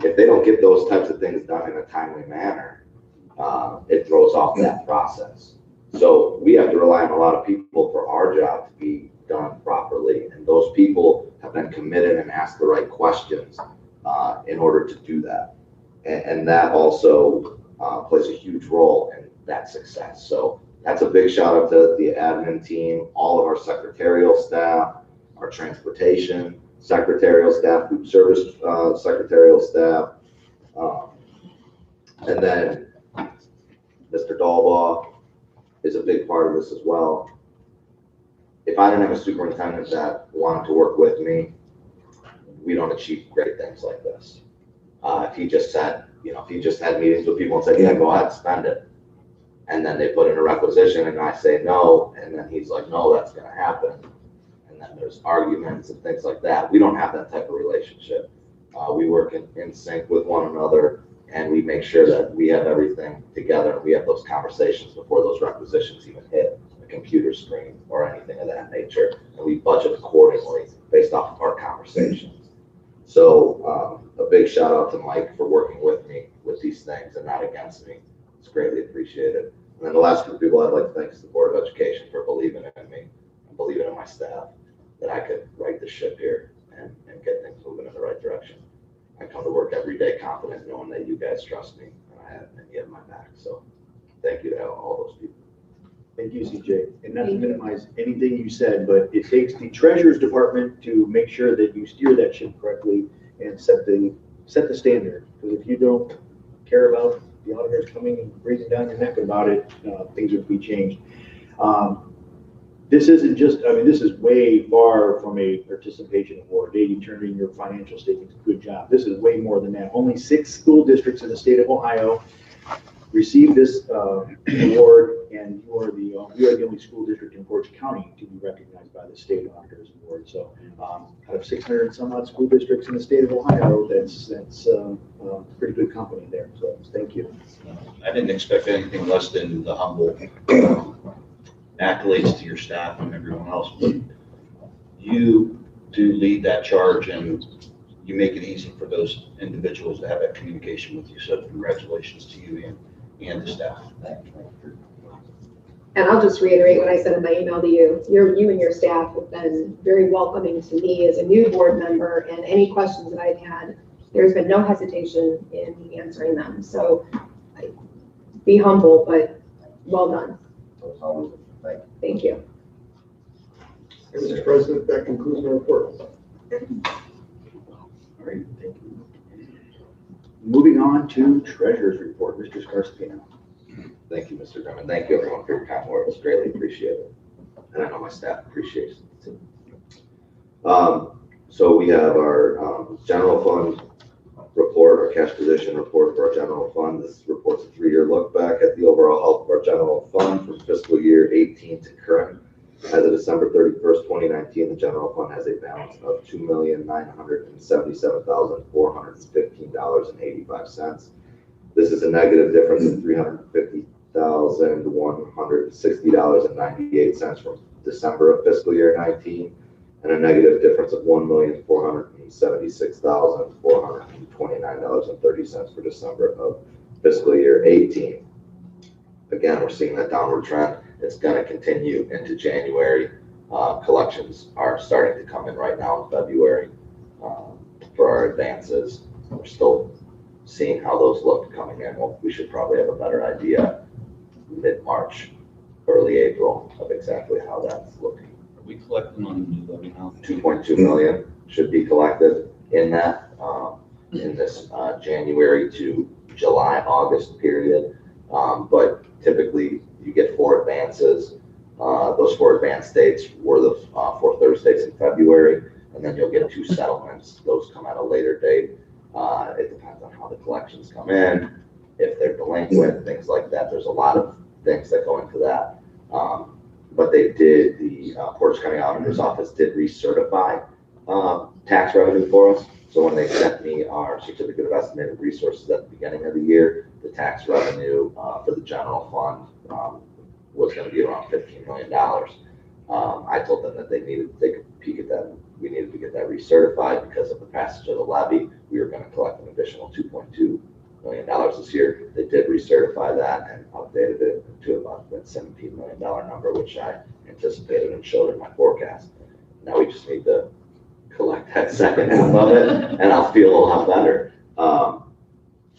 if they don't get those types of things done in a timely manner, it throws off that process. So we have to rely on a lot of people for our job to be done properly. And those people have been committed and asked the right questions in order to do that. And that also plays a huge role in that success. So that's a big shout out to the admin team, all of our secretarial staff, our transportation secretarial staff, food service secretarial staff, and then Mr. Dalbaugh is a big part of this as well. If I didn't have a superintendent that wanted to work with me, we don't achieve great things like this. If he just said, if he just had meetings with people and said, yeah, go ahead, spend it. And then they put in a requisition and I say no, and then he's like, no, that's gonna happen. And then there's arguments and things like that. We don't have that type of relationship. We work in sync with one another, and we make sure that we have everything together. We have those conversations before those requisitions even hit a computer screen or anything of that nature. And we budget accordingly based off of our conversations. So a big shout out to Mike for working with me with these things and not against me. It's greatly appreciated. And then the last group of people I'd like to thank is the Board of Education for believing in me. believing in my staff that I could right the ship here and get things moving in the right direction. I come to work every day confident knowing that you guys trust me and you have my back. So thank you to all those people. Thank you, CJ. And not to minimize anything you said, but it takes the treasurer's department to make sure that you steer that ship correctly and set the standard. Because if you don't care about the auditors coming and breathing down your neck about it, things would be changed. This isn't just, I mean, this is way far from a participation award. Hey, you turned in your financial statements, good job. This is way more than that. Only 6 school districts in the state of Ohio received this award, and we are the only school district in Portage County to be recognized by the State Auditors Award. So out of 600 and some odd school districts in the state of Ohio, that's pretty good company there. So thank you. I didn't expect anything less than the humble accolades to your staff and everyone else, but you do lead that charge and you make it easy for those individuals to have that communication with you. So congratulations to you and the staff. And I'll just reiterate what I said in my email to you. You and your staff have been very welcoming to me as a new board member, and any questions that I've had, there's been no hesitation in answering them. So be humble, but well done. Thank you. Mr. President, that concludes my report. All right, thank you. Moving on to treasurer's report, Mr. Scarspino. Thank you, Mr. Grimmon. Thank you, everyone, for your kind words. Greatly appreciate it. And I know my staff appreciates it too. So we have our general fund report, our cash position report for our general fund. This report's a 3-year look back at the overall health of our general fund from fiscal year 18 to current. As of December 31st, 2019, the general fund has a balance of $2,977,415.85. This is a negative difference of $350,160.98 from December of fiscal year 19, and a negative difference of $1,476,429.30 for December of fiscal year 18. Again, we're seeing that downward trend. It's going to continue into January. Collections are starting to come in right now in February for our advances. We're still seeing how those look coming in. Well, we should probably have a better idea mid-March, early April of exactly how that's looking. Are we collecting on the new levy now? 2.2 million should be collected in that in this January to July, August period. But typically you get 4 advances. Those 4 advance dates were the 4 Thursdays in February, and then you'll get 2 settlements. Those come at a later date. It depends on how the collections come in, if they're delinquent, things like that. There's a lot of things that go into that. But they did, the Portage County Auditor's Office did recertify tax revenue for us. So when they sent me our certificate of estimated resources at the beginning of the year, the tax revenue for the general fund was going to be around $15 million. I told them that they needed to take a peek at that. We needed to get that recertified because of the passage of the levy. We were going to collect an additional $2.2 million this year. They did recertify that and updated it to about that $17 million number, which I anticipated and showed in my forecast. Now we just need to collect that second half of it, and I'll feel a lot better.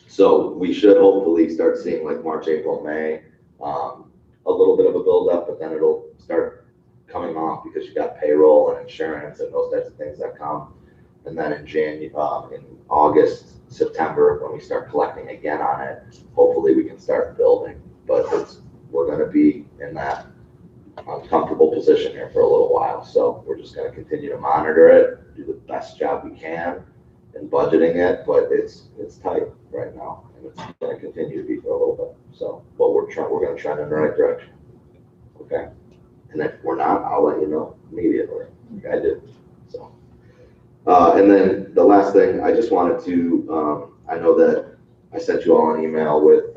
So we should hopefully start seeing, like March, April, May, a little bit of a buildup, but then it'll start coming off because you got payroll and insurance and those types of things that come. And then in August, September, when we start collecting again on it, hopefully we can start building. But we're going to be in that uncomfortable position here for a little while. So we're just going to continue to monitor it, do the best job we can in budgeting it, but it's tight right now, and it's going to continue to be for a little bit. So, but we're going to trend in the right direction. Okay. And if we're not, I'll let you know immediately. Like I did. So, and then the last thing, I just wanted to, I know that I sent you all an email with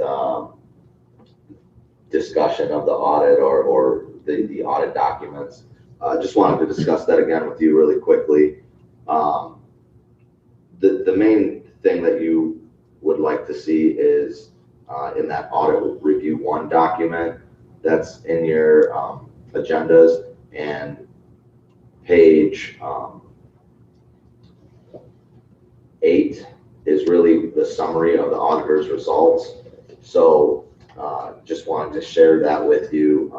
discussion of the audit or the audit documents. I just wanted to discuss that again with you really quickly. The main thing that you would like to see is in that audit review 1 document that's in your agendas, and page 8 is really the summary of the auditor's results. So just wanted to share that with you.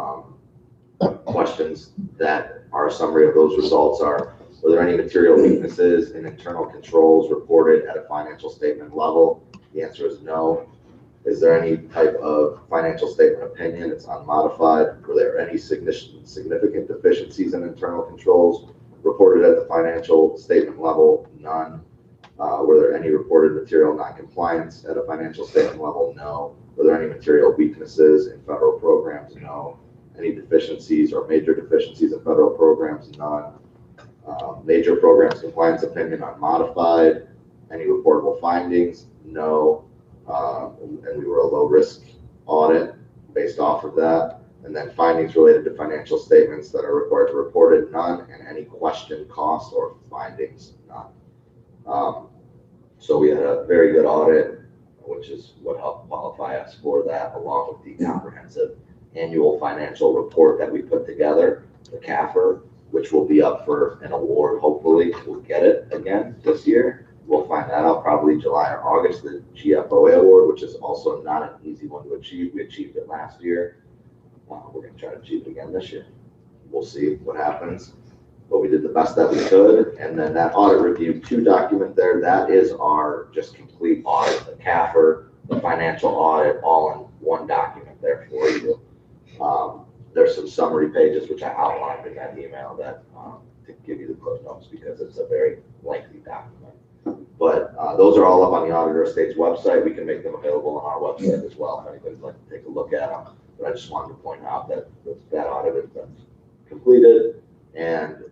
Questions that are a summary of those results are: were there any material weaknesses in internal controls reported at a financial statement level? The answer is no. Is there any type of financial statement opinion? It's unmodified. Were there any significant deficiencies in internal controls reported at the financial statement level? None. Were there any reported material non-compliance at a financial statement level? No. Were there any material weaknesses in federal programs? No. Any deficiencies or major deficiencies in federal programs? None. Major programs compliance opinion unmodified. Any reportable findings? No. And we were a low risk audit based off of that. And then findings related to financial statements that are required to report it, none. And any question costs or findings, none. So we had a very good audit, which is what helped qualify us for that, along with the comprehensive annual financial report that we put together, the CAFR, which will be up for an award. Hopefully we'll get it again this year. We'll find that out probably July or August, the GFOA award, which is also not an easy one to achieve. We achieved it last year. We're going to try to achieve it again this year. We'll see what happens. But we did the best that we could. And then that audit review 2 document there, that is our just complete audit, the CAFR, the financial audit, all in one document there for you. There's some summary pages, which I outlined in that email that to give you the clip notes because it's a very lengthy document. But those are all up on the Auditor Estates website. We can make them available on our website as well if anybody'd like to take a look at them. But I just wanted to point out that that audit has been completed, and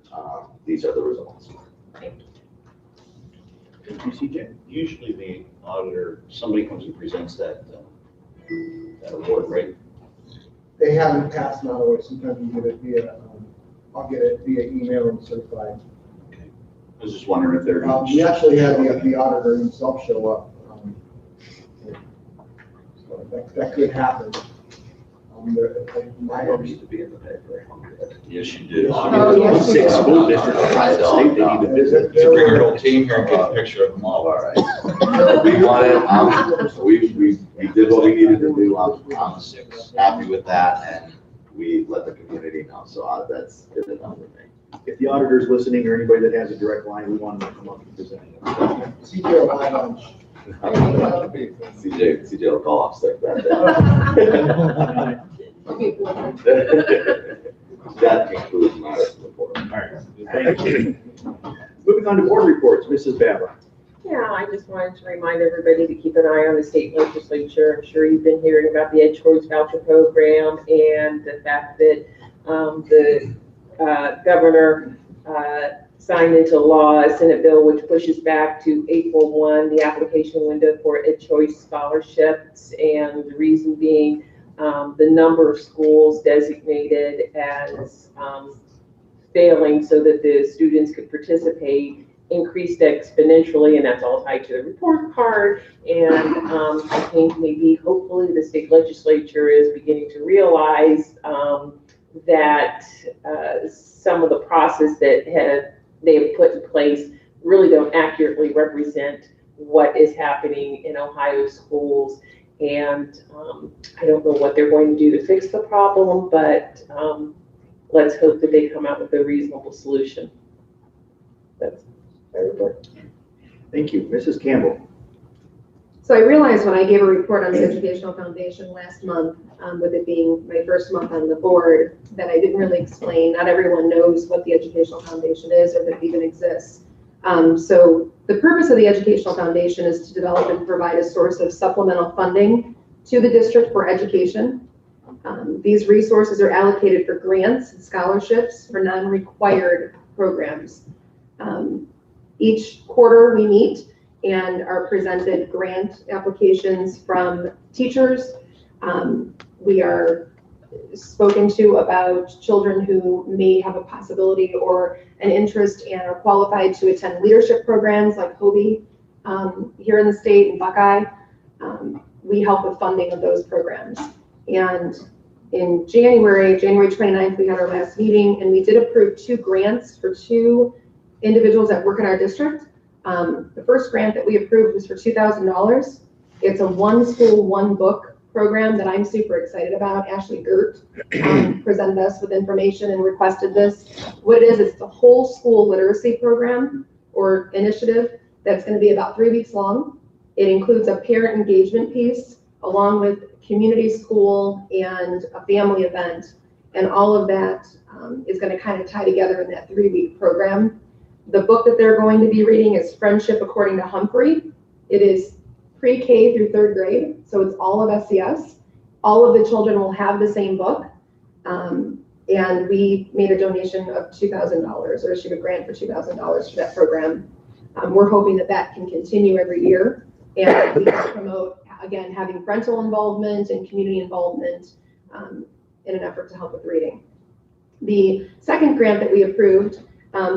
these are the results. Thank you, CJ. Usually the auditor, somebody comes and presents that award, right? They haven't passed it away. Sometimes you get it via, I'll get it via email and certified. Okay. I was just wondering if they're. We actually had the auditor himself show up. So that could happen. I don't need to be in the paper. Yes, you do. Oh, yes, you 6 do. school districts across the state, they need to visit. So bring your whole team here and get a picture of them all. All right. We wanted, we did what we needed to do. I'm happy with that, and we let the community know. So that's good enough for me. If the auditor's listening or anybody that has a direct line, we want them to come up and present. CJ will buy lunch. CJ will call off sick that day. That concludes my report. All right, thank you. Moving on to board reports, Mrs. Barbara. Yeah, I just wanted to remind everybody to keep an eye on the state legislature. I'm sure you've been hearing about the Ed Choice Voucher Program and the fact that the governor signed into law a Senate bill which pushes back to April 1 the application window for Ed Choice scholarships, and the reason being the number of schools designated as failing so that the students could participate increased exponentially, and that's all tied to the report card. And I think maybe hopefully the state legislature is beginning to realize that some of the process that they have put in place really don't accurately represent what is happening in Ohio schools. And I don't know what they're going to do to fix the problem, but let's hope that they come out with a reasonable solution. That's my report. Thank you. Mrs. Campbell. So I realized when I gave a report on the Educational Foundation last month, with it being my first month on the board, that I didn't really explain. Not everyone knows what the Educational Foundation is or that it even exists. So the purpose of the Educational Foundation is to develop and provide a source of supplemental funding to the district for education. These resources are allocated for grants and scholarships for non-required programs. Each quarter we meet and are presented grant applications from teachers. We are spoken to about children who may have a possibility or an interest and are qualified to attend leadership programs like Hobie here in the state and Buckeye. We help with funding of those programs. And in January 29th, we had our last meeting, and we did approve 2 grants for 2 individuals that work in our district. The first grant that we approved was for $2,000. It's a one school, one book program that I'm super excited about. Ashley Gert presented us with information and requested this. What it is, it's the whole school literacy program or initiative that's going to be about 3 weeks long. It includes a parent engagement piece along with community school and a family event. And all of that is going to kind of tie together in that 3-week program. The book that they're going to be reading is Friendship According to Humphrey. It is pre-K through 3rd grade, so it's all of SES. All of the children will have the same book. And we made a donation of $2,000 or issued a grant for $2,000 for that program. We're hoping that that can continue every year and we can promote, again, having parental involvement and community involvement in an effort to help with reading. The second grant that we approved,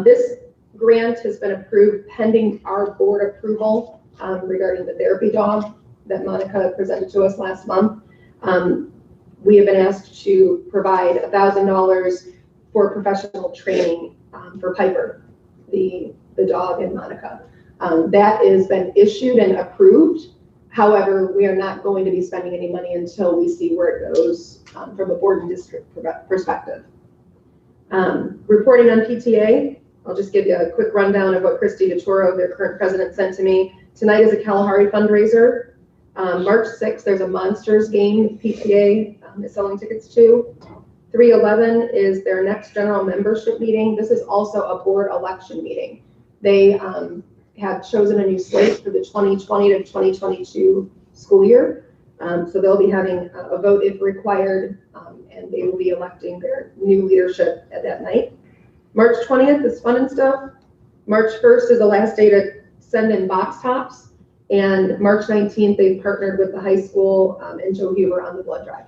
this grant has been approved pending our board approval regarding the therapy dog that Monica presented to us last month. We have been asked to provide $1,000 for professional training for Piper, the dog, and Monica. That has been issued and approved. However, we are not going to be spending any money until we see where it goes from a board and district perspective. Reporting on PTA, I'll just give you a quick rundown of what Christy DeToro, their current president, sent to me. Tonight is a Kalahari fundraiser. March 6th, there's a Monsters game PTA is selling tickets to. 3/11 is their next general membership meeting. This is also a board election meeting. They have chosen a new slate for the 2020 to 2022 school year. So they'll be having a vote if required, and they will be electing their new leadership at that night. March 20th is fun and stuff. March 1st is the last day to send in box tops. And March 19th, they've partnered with the high school and Joe Huber on the blood drive.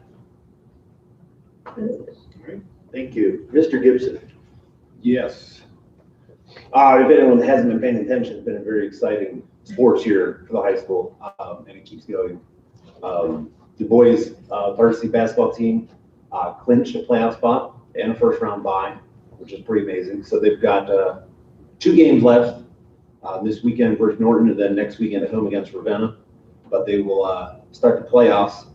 All right, thank you. Mr. Gibson. Yes. If anyone hasn't been paying attention, it's been a very exciting sports year for the high school, and it keeps going. The boys varsity basketball team clinched a playoff spot and a first-round bye, which is pretty amazing. So they've got 2 games left this weekend versus Norton, and then next weekend at home against Ravenna. But they will start the playoffs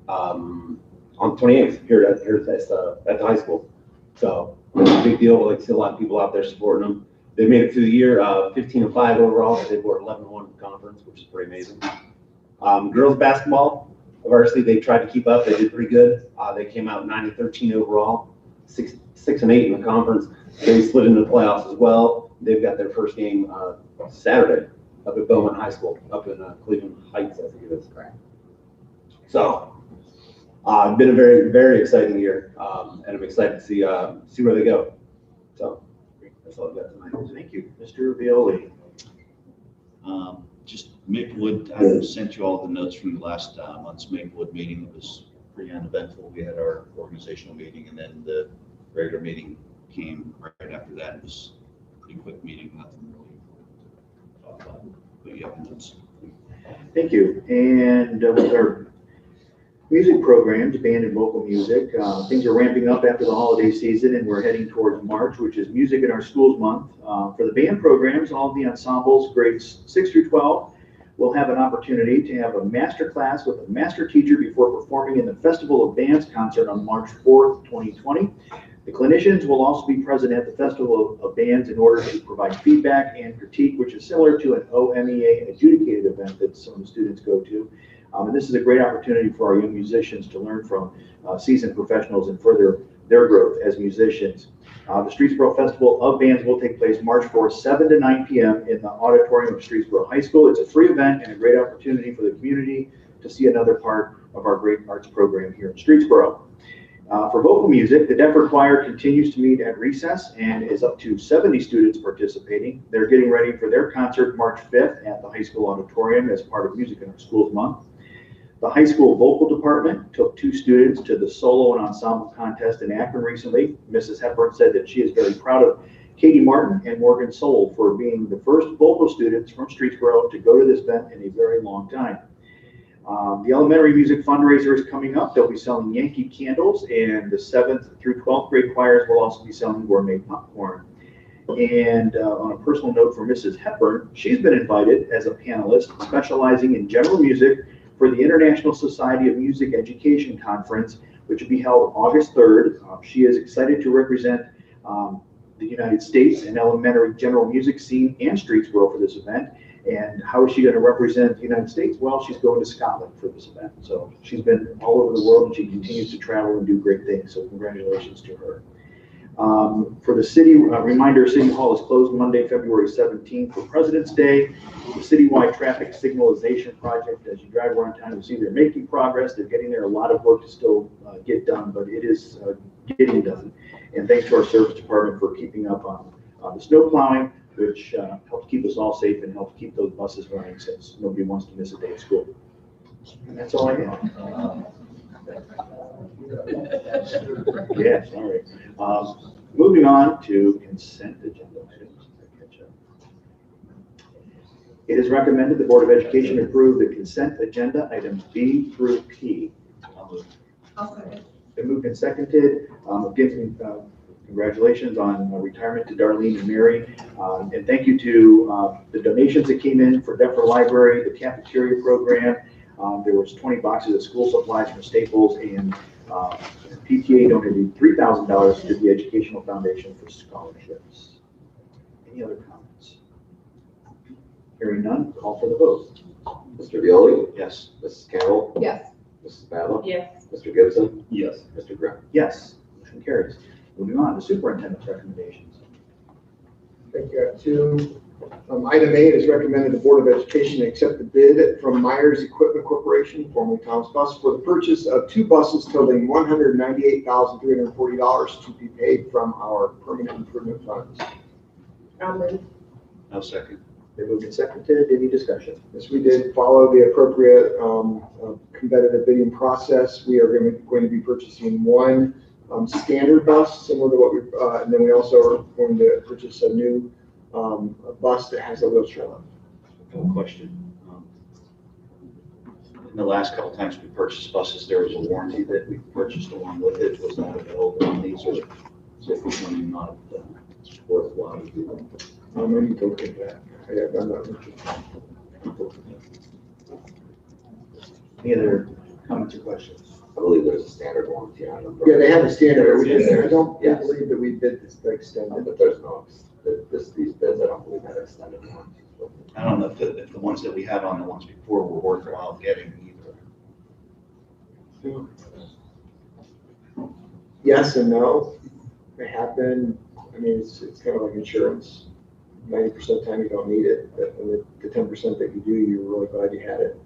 on the 28th here at the high school. So it's a big deal. I see a lot of people out there supporting them. They made it through the year 15-5 overall. They were 11-1 in the conference, which is pretty amazing. Girls basketball, varsity, they tried to keep up. They did pretty good. They came out 9-13 overall, 6-8 in the conference. They slid into the playoffs as well. They've got their first game Saturday up at Bowman High School, up in Cleveland Heights, I think it is. Correct. So, it's been a very, very exciting year, and I'm excited to see where they go. So, that's all I've got tonight. Thank you. Mr. Violi. Just Maplewood, I sent you all the notes from the last month's Maplewood meeting. It was pretty uneventful. We had our organizational meeting, and then the regular meeting came right after that. It was a pretty quick meeting, nothing really to talk about. But you have the notes. Thank you. And with our music programs, band and vocal music, things are ramping up after the holiday season, and we're heading towards March, which is Music in Our Schools Month. For the band programs, all of the ensembles, grades 6 through 12, will have an opportunity to have a master class with a master teacher before performing in the Festival of Bands concert on March 4th, 2020. The clinicians will also be present at the Festival of Bands in order to provide feedback and critique, which is similar to an OMEA adjudicated event that some of the students go to. And this is a great opportunity for our young musicians to learn from seasoned professionals and further their growth as musicians. The Streetsboro Festival of Bands will take place March 4th, 7 to 9 p.m. in the auditorium of Streetsboro High School. It's a free event and a great opportunity for the community to see another part of our great arts program here in Streetsboro. For vocal music, the Denver Choir continues to meet at recess and is up to 70 students participating. They're getting ready for their concert March 5th at the high school auditorium as part of Music in Our Schools Month. The high school vocal department took 2 students to the solo and ensemble contest in Akron recently. Mrs. Hepburn said that she is very proud of Katie Martin and Morgan Soul for being the first vocal students from Streetsboro to go to this event in a very long time. The elementary music fundraiser is coming up. They'll be selling Yankee candles, and the 7th through 12th grade choirs will also be selling gourmet popcorn. And on a personal note for Mrs. Hepburn, she's been invited as a panelist specializing in general music for the International Society of Music Education Conference, which will be held August 3rd. She is excited to represent the United States and elementary general music scene and Streetsboro for this event. And how is she going to represent the United States? Well, she's going to Scotland for this event. So she's been all over the world, and she continues to travel and do great things. So congratulations to her. For the city, reminder, City Hall is closed Monday, February 17th for President's Day. The citywide traffic signalization project, as you drive around town, you'll see they're making progress. They're getting there. A lot of work to still get done, but it is getting done. And thanks to our service department for keeping up on the snow plowing, which helps keep us all safe and helps keep those buses running, since nobody wants to miss a day of school. And that's all I have. Yeah, sorry. Moving on to consent agenda items. It is recommended the Board of Education approve the consent agenda items B through P. I'll second. Been moved and seconded. Again, congratulations on retirement to Darlene and Mary. And thank you to the donations that came in for Deptford Library, the cafeteria program. There was 20 boxes of school supplies from Staples, and PTA donated $3,000 to the Educational Foundation for scholarships. Any other comments? Hearing none, call for the vote. Mr. Violi? Yes. Mrs. Campbell? Yes. Mrs. Battle? Yes. Mr. Gibson? Yes. Mr. Grimm? Yes, motion carries. Moving on to superintendent's recommendations. Thank you. I have two. Item 8 is recommended the Board of Education accept the bid from Myers Equipment Corporation, formerly Thomas Bus, for the purchase of 2 buses totaling $198,340 to be paid from our permanent improvement funds. I'll move. I'll second. They moved and seconded. Any discussion? Yes, we did follow the appropriate competitive bidding process. We are going to be purchasing 1 standard bus, similar to what we, and then we also are going to purchase a new bus that has a wheelchair lift. Question. In the last couple times we purchased buses, there was a warranty that we purchased along with it. Was not available on these, or simply not worthwhile to do them? I need to look at that. I'm not looking. Any other comments or questions? I believe there's a standard warranty on them. Yeah, they have a standard. I don't Yes. believe that we bid this extended. But there's no, these bids, I don't believe have extended warranties. I don't know if the ones that we had on the ones before were worthwhile getting either. Yes and no. They have been. I mean, it's kind of like insurance. 90% of the time you don't need it, but the 10% that you do, you're really glad you had it.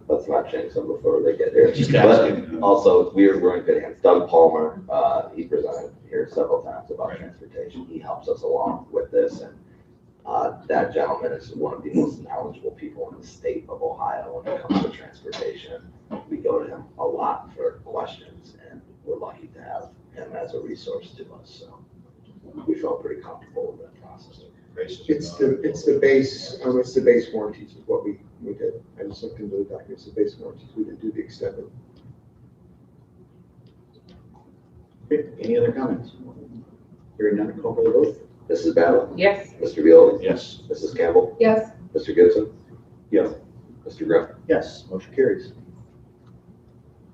Let's not change them before they get here. Just But asking. also, we're in good hands. Doug Palmer, he presented here several times about transportation. He helps us along with this, and that gentleman is one of the most knowledgeable people in the state of Ohio when it comes to transportation. We go to him a lot for questions, and we're lucky to have him as a resource to us. So we felt pretty comfortable with that process. It's the base warranties is what we did. I just looked into the documents. The base warranties. We didn't do the extended. Okay, any other comments? Hearing none, call for the vote. Mrs. Battle? Yes. Mr. Violi? Yes. Mrs. Campbell? Yes. Mr. Gibson? Yes. Mr. Grimm? Yes, motion carries.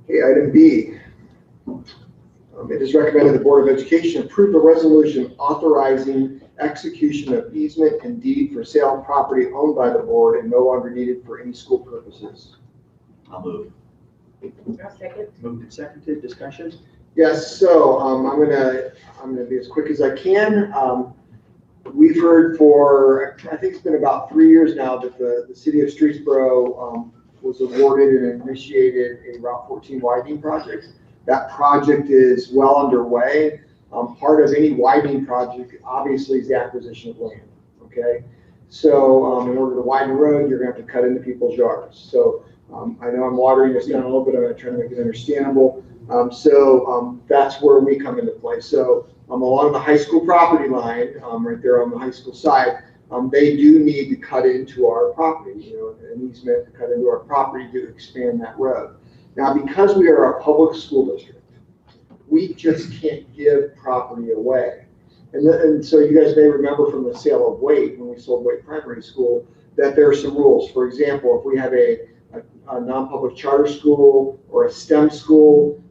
Okay, item B. It is recommended the Board of Education approve a resolution authorizing execution of easement and deed for sale of property owned by the board and no longer needed for any school purposes. I'll move. I'll second. Moved and seconded. Discussion? Yes, so I'm gonna be as quick as I can. We've heard for, I think it's been about 3 years now, that the city of Streetsboro was awarded and initiated a Route 14 widening project. That project is well underway. Part of any widening project, obviously, is the acquisition of land, okay? So in order to widen the road, you're gonna have to cut into people's yards. So I know I'm watering this down a little bit. I'm gonna try to make it understandable. That's where we come into play. So along the high school property line, right there on the high school side, they do need to cut into our property, an easement to cut into our property to expand that road. Now, because we are a public school district, we just can't give property away. And so you guys may remember from the sale of Wade, when we sold Wade Primary School, that there are some rules. For example, if we have a non-public charter school or a STEM school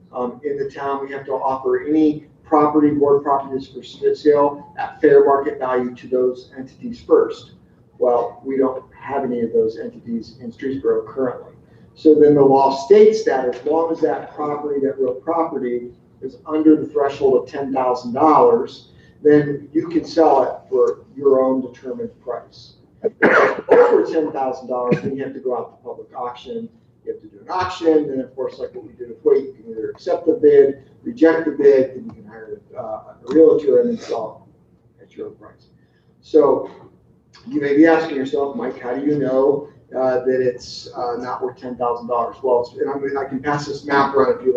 in the town, we have to offer any board properties for sale at fair market value to those entities first. Well, we don't have any of those entities in Streetsboro currently. So then the law states that as long as that property, that real property, is under the threshold of $10,000, then you can sell it for your own determined price. If it's over $10,000, then you have to go out to public auction. You have to do an auction, and of course, like what we did with Wade, you can either accept the bid, reject the bid, and you can hire a realtor and then sell it at your own price. So you may be asking yourself, Mike, how do you know that it's not worth $10,000? Well, and I can pass this map around if you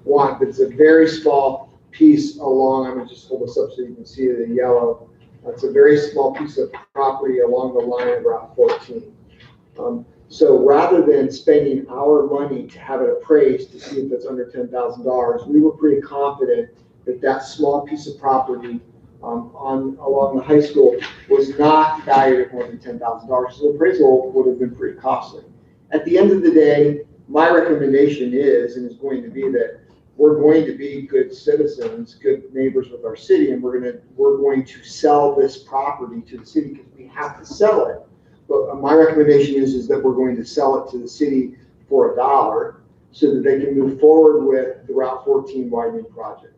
want, but it's a very small piece along. I'm going to just hold this up so you can see the yellow. It's a very small piece of property along the line of Route 14. So rather than spending our money to have it appraised to see if it's under $10,000, we were pretty confident that that small piece of property along the high school was not valued at more than $10,000. So the appraisal would have been pretty costly. At the end of the day, my recommendation is going to be that we're going to be good citizens, good neighbors with our city, and we're going to sell this property to the city because we have to sell it. But my recommendation is that we're going to sell it to the city for $1 so that they can move forward with the Route 14 widening project.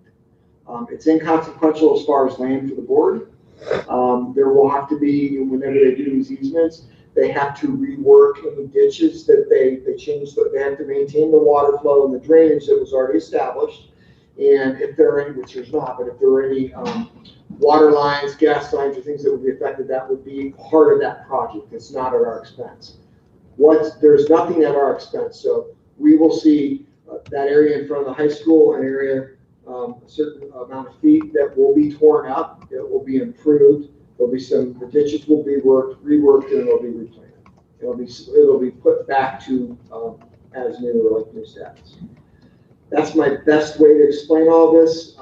It's inconsequential as far as land for the board. There will have to be, whenever they do these easements, they have to rework any ditches that they change. They have to maintain the water flow and the drainage that was already established. And if there are any, which there's not, but if there are any water lines, gas lines, or things that would be affected, that would be part of that project. It's not at our expense. There's nothing at our expense. So we will see that area in front of the high school, an area, a certain amount of feet that will be torn up. It will be improved. There'll be the ditches will be reworked, and it'll be replanted. It'll be put back to as new or like new status. That's my best way to explain all this.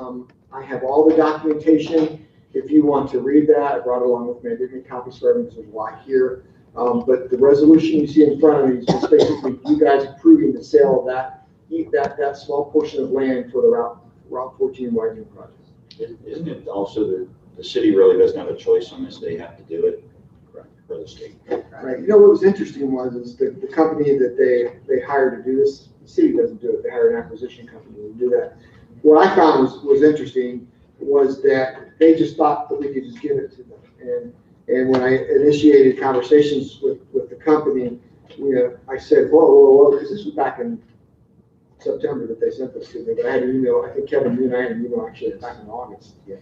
I have all the documentation. If you want to read that, I brought it along with me. I did make copies for everyone because there's a lot here. But the resolution you see in front of me is just basically you guys approving the sale of that small portion of land for the Route 14 widening project. Isn't it also the city really doesn't have a choice on this? They have to do it for the state. Right. You know what was interesting is the company that they hired to do this, the city doesn't do it. They hired an acquisition company to do that. What I found was interesting was that they just thought that we could just give it to them. And when I initiated conversations with the company, I said, whoa, because this was back in September that they sent this to me. But I had an email, I think Kevin, you and I had an email actually back in August. Yeah.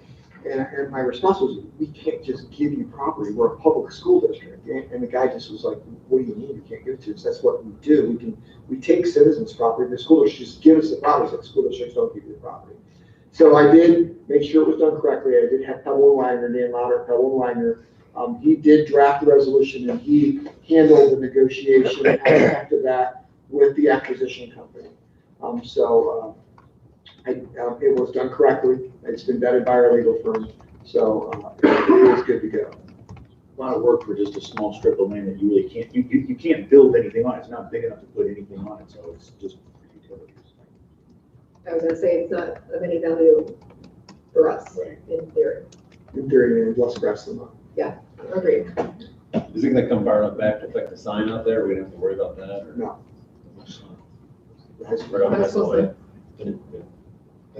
And my response was, we can't just give you property. We're a public school district. And the guy just was like, what do you mean you can't give it to us? That's what we do. We take citizens' property. The school district just give us the property. The school districts don't give you the property. So I did make sure it was done correctly. I did have Pebble and Wagner, Dan Lauder, Pebble and Wagner. He did draft the resolution, and he handled the negotiation aspect of that with the acquisition company. It was done correctly. It's been vetted by our legal firm, so it was good to go. A lot of work for just a small strip of land that you really can't, you can't build anything on. It's not big enough to put anything on it, so it's just for utilities. I was gonna say, it's not of any value for us, Right. in theory. In theory, and let's rest them up. Yeah, agreed. Is it gonna come far enough back to affect the sign out there? We don't have to worry about that, or? No. Right on That's that way.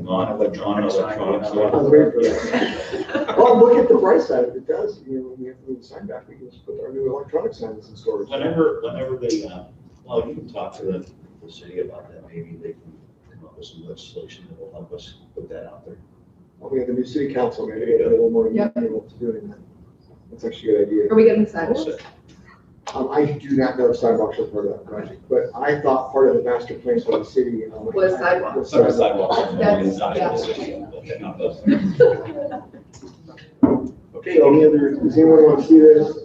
Non-electronic sign. I was waiting for that. Well, look at the price tag. If it does, when we have to move the sign back, we can just put our new electronic signs in storage. Whenever they, well, you can talk to the city about that. Maybe they can come up with some legislation that will help us put that out there. Well, we have the new city council, maybe get a little more able to doing that. That's actually a good idea. Are we getting sidewalks? I do not know if sidewalks are part of that project, but I thought part of the master plan for the city Was sidewalks. Sorry, sidewalks. That's- Inside yeah. of the city. Okay. Okay, any other, Does anyone want to see this?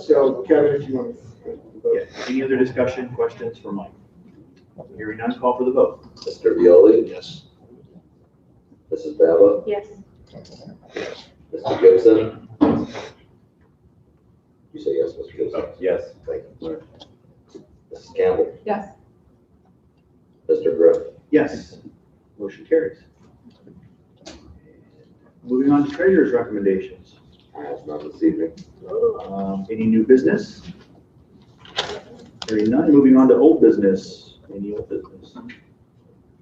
So Kevin, if you want to. yeah, any other discussion, questions for Mike? Hearing none, call for the vote. Mr. Violi, Yes. Mrs. Baba, Yes. Mr. Gibson. You say yes, Mr. Gibson? Yes. Thank you. Mrs. Campbell, Yes. Mr. Griff. Yes. Motion carries. Moving on to treasurer's recommendations. I have none this evening. Any new business? Hearing none, moving on to old business. Any old business?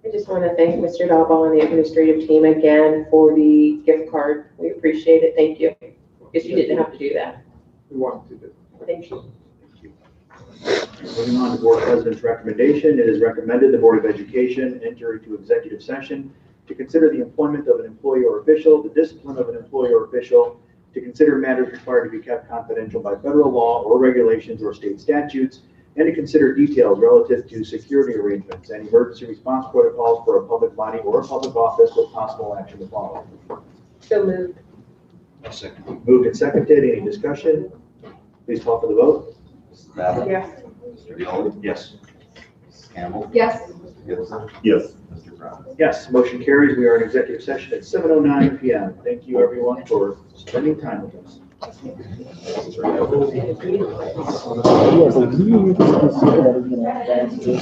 I just want to thank Mr. Dahlbaugh and the administrative team again for the gift card. We appreciate it. Thank you. Because you didn't have to do that. We want to do. Thank you. Moving on to board president's recommendation, it is recommended the Board of Education enter into executive session to consider the employment of an employee or official, the discipline of an employee or official, to consider matters required to be kept confidential by federal law or regulations or state statutes, and to consider details relative to security arrangements and emergency response protocols for a public body or a public office with possible action to follow. So moved. Moved and seconded. Any discussion? Please call for the vote. Mrs. Baba, Yes. Mr. Violi, Yes. Mrs. Campbell, Yes. Mr. Gibson, Yes. Mr. Brown. Yes, motion carries. We are in executive session at 7:09 PM. Thank you, everyone, for spending time with us. Yes,